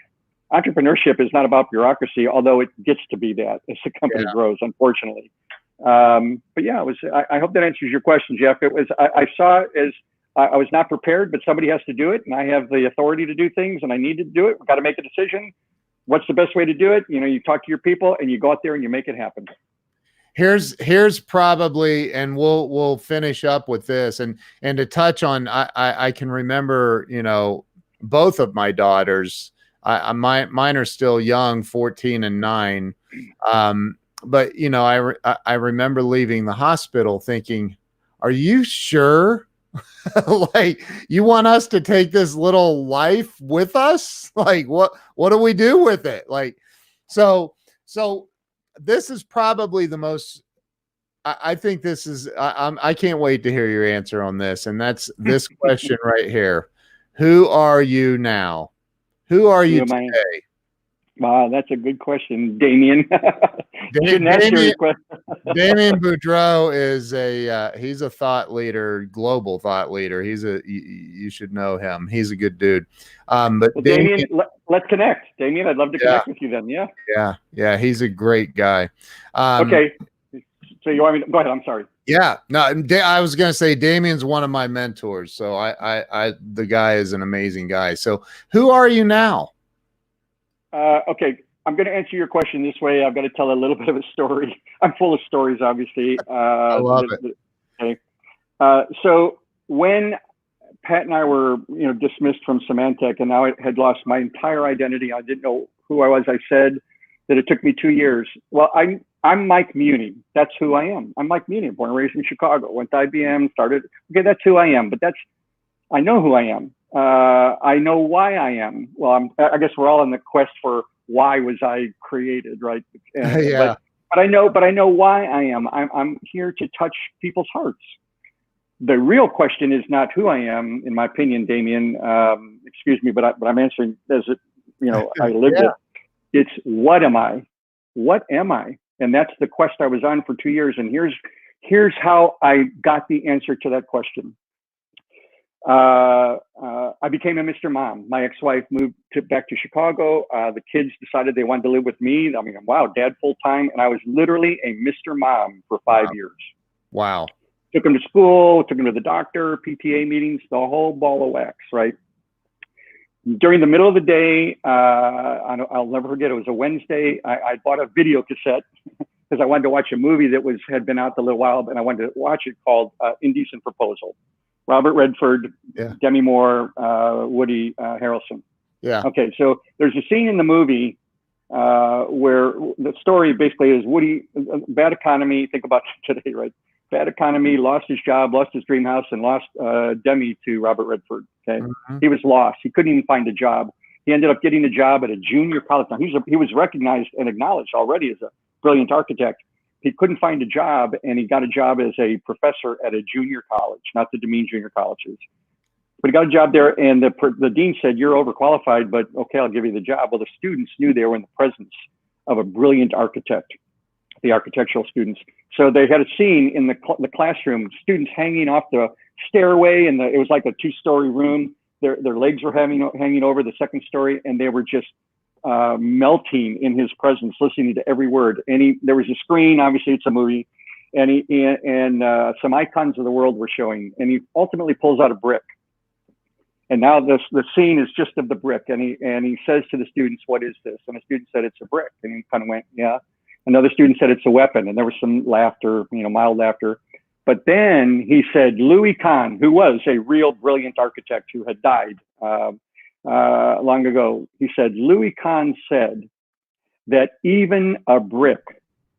entrepreneurship is not about bureaucracy, although it gets to be that as the company grows, unfortunately. But yeah, I hope that answers your question, Jeff. I saw it as I was not prepared, but somebody has to do it, and I have the authority to do things, and I need to do it. We've got to make a decision. What's the best way to do it? You know, you talk to your people, and you go out there and you make it happen. Here's probably, and we'll finish up with this, and to touch on, I can remember, you know, both of my daughters. Mine are still young, 14 and 9. But you know, I remember leaving the hospital thinking, are you sure? Like, you want us to take this little life with us? Like, what do we do with it? Like, so this is probably the most, I think this is, I can't wait to hear your answer on this. And that's this question right here. Who are you now? Who are you today? Wow, that's a good question, Damian. Damian Boudreaux is he's a thought leader, global thought leader. You should know him. He's a good dude. But well, Damian, let's connect. Damian, I'd love to connect with you then. Yeah. He's a great guy. Okay. So you want me to go ahead? I'm sorry. Yeah, no, I was going to say Damian's one of my mentors. So the guy is an amazing guy. So who are you now? Okay, I'm going to answer your question this way. I've got to tell a little bit of a story. I'm full of stories, obviously. I love it. Okay. So when Pat and I were, you know, dismissed from Symantec, and now I had lost my entire identity. I didn't know who I was. I said that it took me 2 years. Well, I'm Mike Muhney. That's who I am. I'm Mike Muhney, born and raised in Chicago. Went to IBM, started. Okay, that's who I am. But I know who I am. I know why I am. Well, I guess we're all in the quest for why was I created, right? Yeah. But I know why I am. I'm here to touch people's hearts. The real question is not who I am, in my opinion, Damian. Excuse me, but I'm answering as it, you know, I lived it. It's what am I? What am I? And that's the quest I was on for 2 years. And here's how I got the answer to that question. I became a Mr. Mom. My ex-wife moved back to Chicago. The kids decided they wanted to live with me. I mean, wow, dad full time. And I was literally a Mr. Mom for 5 years. Wow. Took them to school, took them to the doctor, PTA meetings, the whole ball of wax, right? During the middle of the day, I'll never forget, it was a Wednesday. I bought a video cassette because I wanted to watch a movie that had been out a little while, and I wanted to watch it, called Indecent Proposal. Robert Redford, Demi Moore, Woody Harrelson. Yeah. Okay, so there's a scene in the movie where the story basically is Woody, bad economy, think about today, right? Bad economy, lost his job, lost his dream house, and lost Demi to Robert Redford. Okay, He was lost. He couldn't even find a job. He ended up getting a job at a junior college. Now, he was recognized and acknowledged already as a brilliant architect. He couldn't find a job, and he got a job as a professor at a junior college, not the Demeen Junior Colleges. But he got a job there, and the dean said, "You're overqualified, but okay, I'll give you the job." Well, the students knew they were in the presence of a brilliant architect, the architectural students. So they had a scene in the classroom, students hanging off the stairway, and it was like a 2-story room. Their legs were hanging over the second story, and they were just melting in his presence, listening to every word. And there was a screen, obviously it's a movie, and some icons of the world were showing. And he ultimately pulls out a brick. And now the scene is just of the brick. And he says to the students, "What is this?" And the student said, "It's a brick." And he kind of went, "Yeah." Another student said, "It's a weapon." And there was some laughter, mild laughter. But then he said, Louis Kahn, who was a real brilliant architect who had died long ago, he said, Louis Kahn said that even a brick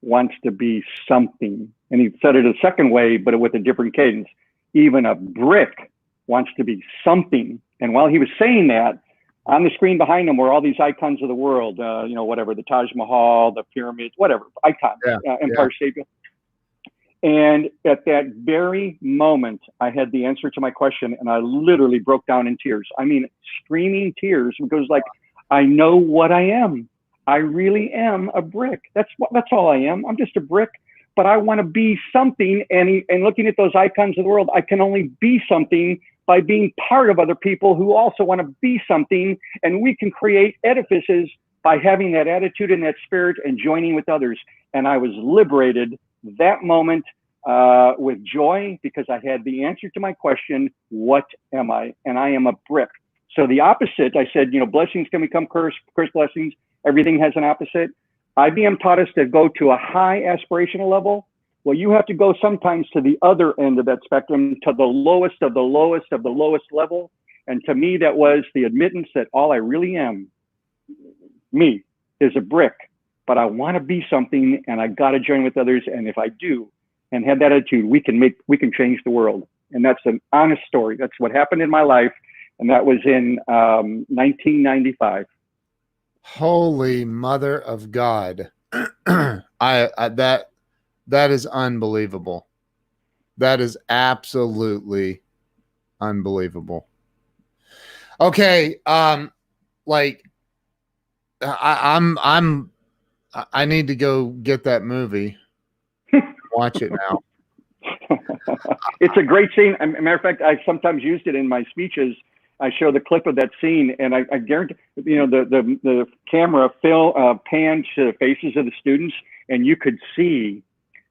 wants to be something. And he said it a second way, but with a different cadence. Even a brick wants to be something. And while he was saying that, on the screen behind him were all these icons of the world, whatever, the Taj Mahal, the pyramids, whatever, icons, Empire State Building. And at that very moment, I had the answer to my question, and I literally broke down in tears. I mean, screaming tears, because I know what I am. I really am a brick. That's all I am. I'm just a brick but I want to be something. And looking at those icons of the world, I can only be something by being part of other people who also want to be something. And we can create edifices by having that attitude and that spirit and joining with others. And I was liberated that moment with joy, because I had the answer to my question, what am I? And I am a brick. So the opposite, I said, blessings can become curse blessings. Everything has an opposite. IBM taught us to go to a high aspirational level. Well, you have to go sometimes to the other end of that spectrum, to the lowest of the lowest of the lowest level. And to me, that was the admittance that all I really am, me, is a brick. But I want to be something, and I got to join with others. And if I do and have that attitude, we can change the world. And that's an honest story. That's what happened in my life. And that was in 1995. Holy mother of God. That is unbelievable. That is absolutely unbelievable. Okay. I need to go get that movie. Watch it now. It's a great scene. As a matter of fact, I sometimes used it in my speeches. I show the clip of that scene, and I guarantee, the camera panned to the faces of the students, and you could see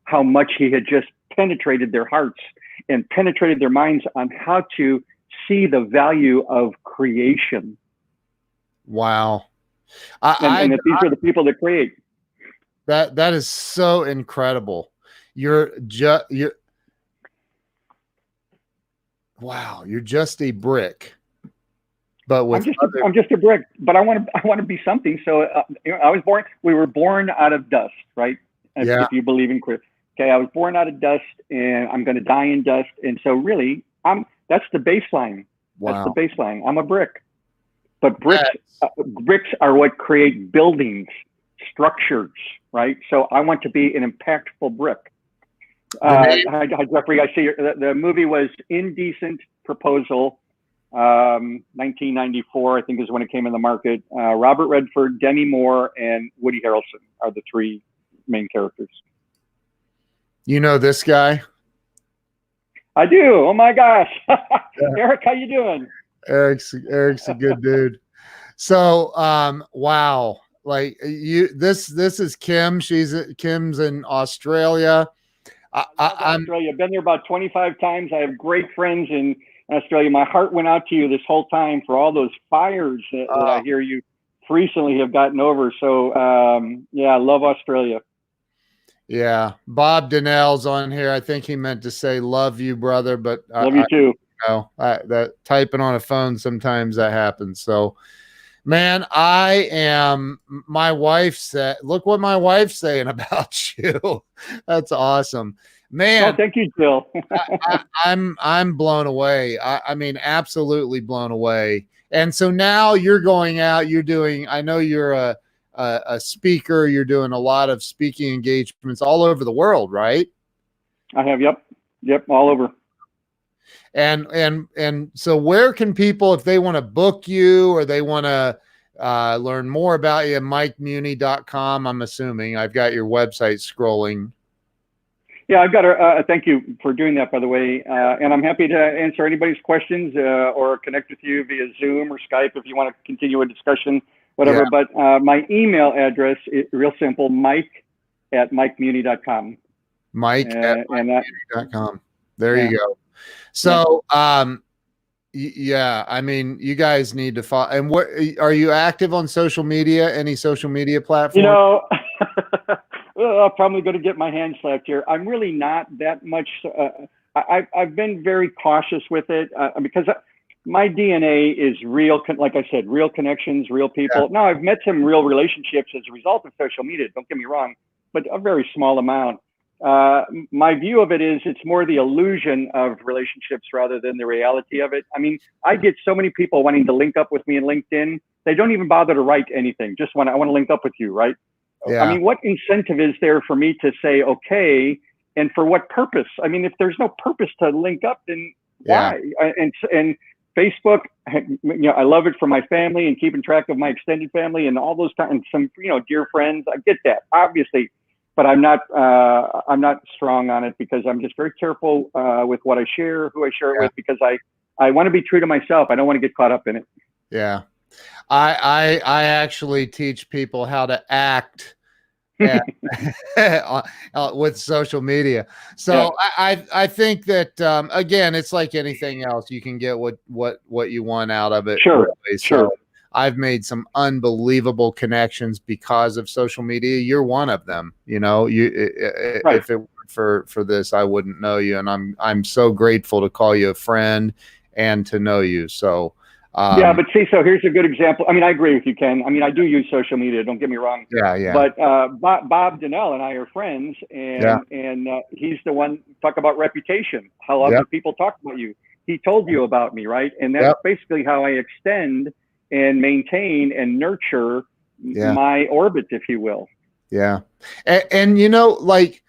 how much he had just penetrated their hearts and penetrated their minds on how to see the value of creation. Wow. And that these are the people that create. That is so incredible. Wow, you're just a brick. But I'm just a brick, but I want to be something. So we were born out of dust, right? If you believe in Christ. Okay, I was born out of dust, and I'm going to die in dust. And so really, that's the baseline. Wow. That's the baseline. I'm a brick. But bricks are what create buildings, structures, right? So I want to be an impactful brick. Hi, Jeffrey. I see the movie was Indecent Proposal. 1994, I think, is when it came in the market. Robert Redford, Demi Moore, and Woody Harrelson are the three main characters. You know this guy? I do. Oh my gosh. Eric, how you doing? Eric's a good dude. So, wow. Like this is Kim. Kim's in Australia. I'm Australia. I've been there about 25 times. I have great friends in Australia. My heart went out to you this whole time for all those fires that I hear you recently have gotten over. So, I love Australia. Yeah. Bob Donnell's on here. I think he meant to say love you, brother, but love you too. That typing on a phone, sometimes that happens. So, man, my wife said, look what my wife's saying about you. That's awesome. Man, thank you, Jill. I'm blown away. I mean, absolutely blown away. And so now you're going out, I know you're a speaker, you're doing a lot of speaking engagements all over the world, right? I have, yep, all over. And so where can people, if they want to book you or they want to learn more about you, MikeMuhney.com, I'm assuming. I've got your website scrolling. Yeah, I've got thank you for doing that, by the way. And I'm happy to answer anybody's questions or connect with you via Zoom or Skype if you want to continue a discussion, whatever. Yeah. But my email address is real simple, Mike@MikeMuhney.com. Mike@MikeMuhney.com. There you go. So, I mean, you guys need to follow. And what are you active on social media? Any social media platform? I'm probably going to get my hand slapped here. I'm really not that much. I've been very cautious with it because my DNA is real. Like I said, real connections, real people. Yeah. Now, I've met some real relationships as a result of social media. Don't get me wrong, but a very small amount. My view of it is it's more the illusion of relationships rather than the reality of it. I mean, I get so many people wanting to link up with me in LinkedIn. They don't even bother to write anything. Just I want to link up with you, right? Yeah. I mean, what incentive is there for me to say, okay, and for what purpose? I mean, if there's no purpose to link up, then why? And Facebook, I love it for my family and keeping track of my extended family and all those and some, dear friends. I get that, obviously. but I'm not strong on it because I'm just very careful with what I share, who I share it with, because I want to be true to myself. I don't want to get caught up in it. Yeah. I actually teach people how to act with social media. So I think that again, it's like anything else. You can get what you want out of it. Sure. Really. Sure. So I've made some unbelievable connections because of social media. You're one of them. You know, if it weren't for this, I wouldn't know you, and I'm so grateful to call you a friend and to know you. So. Yeah, but see, so here's a good example. I mean, I agree with you, Ken. I mean, I do use social media. Don't get me wrong. Yeah. But Bob Donnell and I are friends, and he's the one talk about reputation. How often people talk about you. He told you about me, right? And that's basically how I extend and maintain and nurture my orbit, if you will. Yeah, and you know, like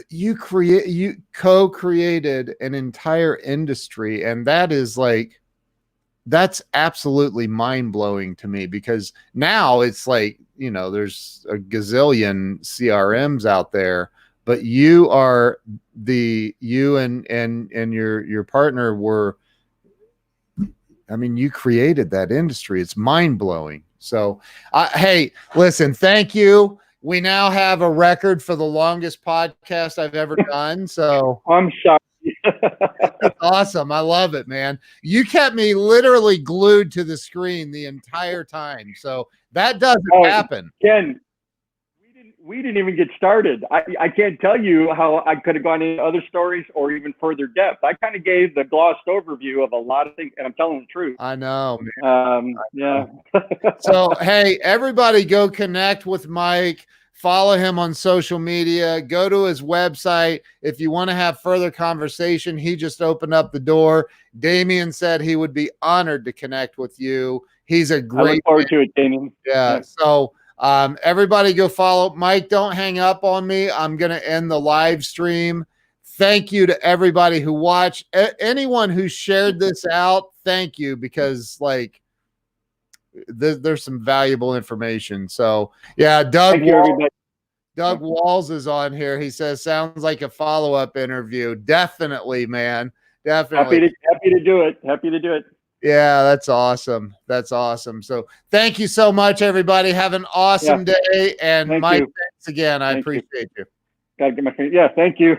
you co-created an entire industry, and that is like. That's absolutely mind-blowing to me, because now it's like, you know, there's a gazillion CRMs out there, but you and your partner were, I mean, you created that industry. It's mind-blowing. So hey, listen, thank you. We now have a record for the longest podcast I've ever done. So I'm sorry. That's awesome. I love it, man. You kept me literally glued to the screen the entire time. So that doesn't happen. Ken, we didn't even get started. I can't tell you how I could have gone into other stories or even further depth. I kind of gave the glossed overview of a lot of things, and I'm telling the truth. I know, man. Yeah. So, hey, everybody go connect with Mike. Follow him on social media. Go to his website. If you want to have further conversation, he just opened up the door. Damian said he would be honored to connect with you. He's a great. I look forward to it, Damian. Yeah. So everybody go follow Mike. Don't hang up on me. I'm going to end the live stream. Thank you to everybody who watched. Anyone who shared this out, thank you, because like, there's some valuable information. So yeah, Doug Walls is on here. He says, sounds like a follow-up interview. Definitely, man. Definitely. Happy to do it. Happy to do it. Yeah, that's awesome. That's awesome. So thank you so much, everybody. Have an awesome day. And Mike, thanks again. I appreciate you. Gotta get my, thank you.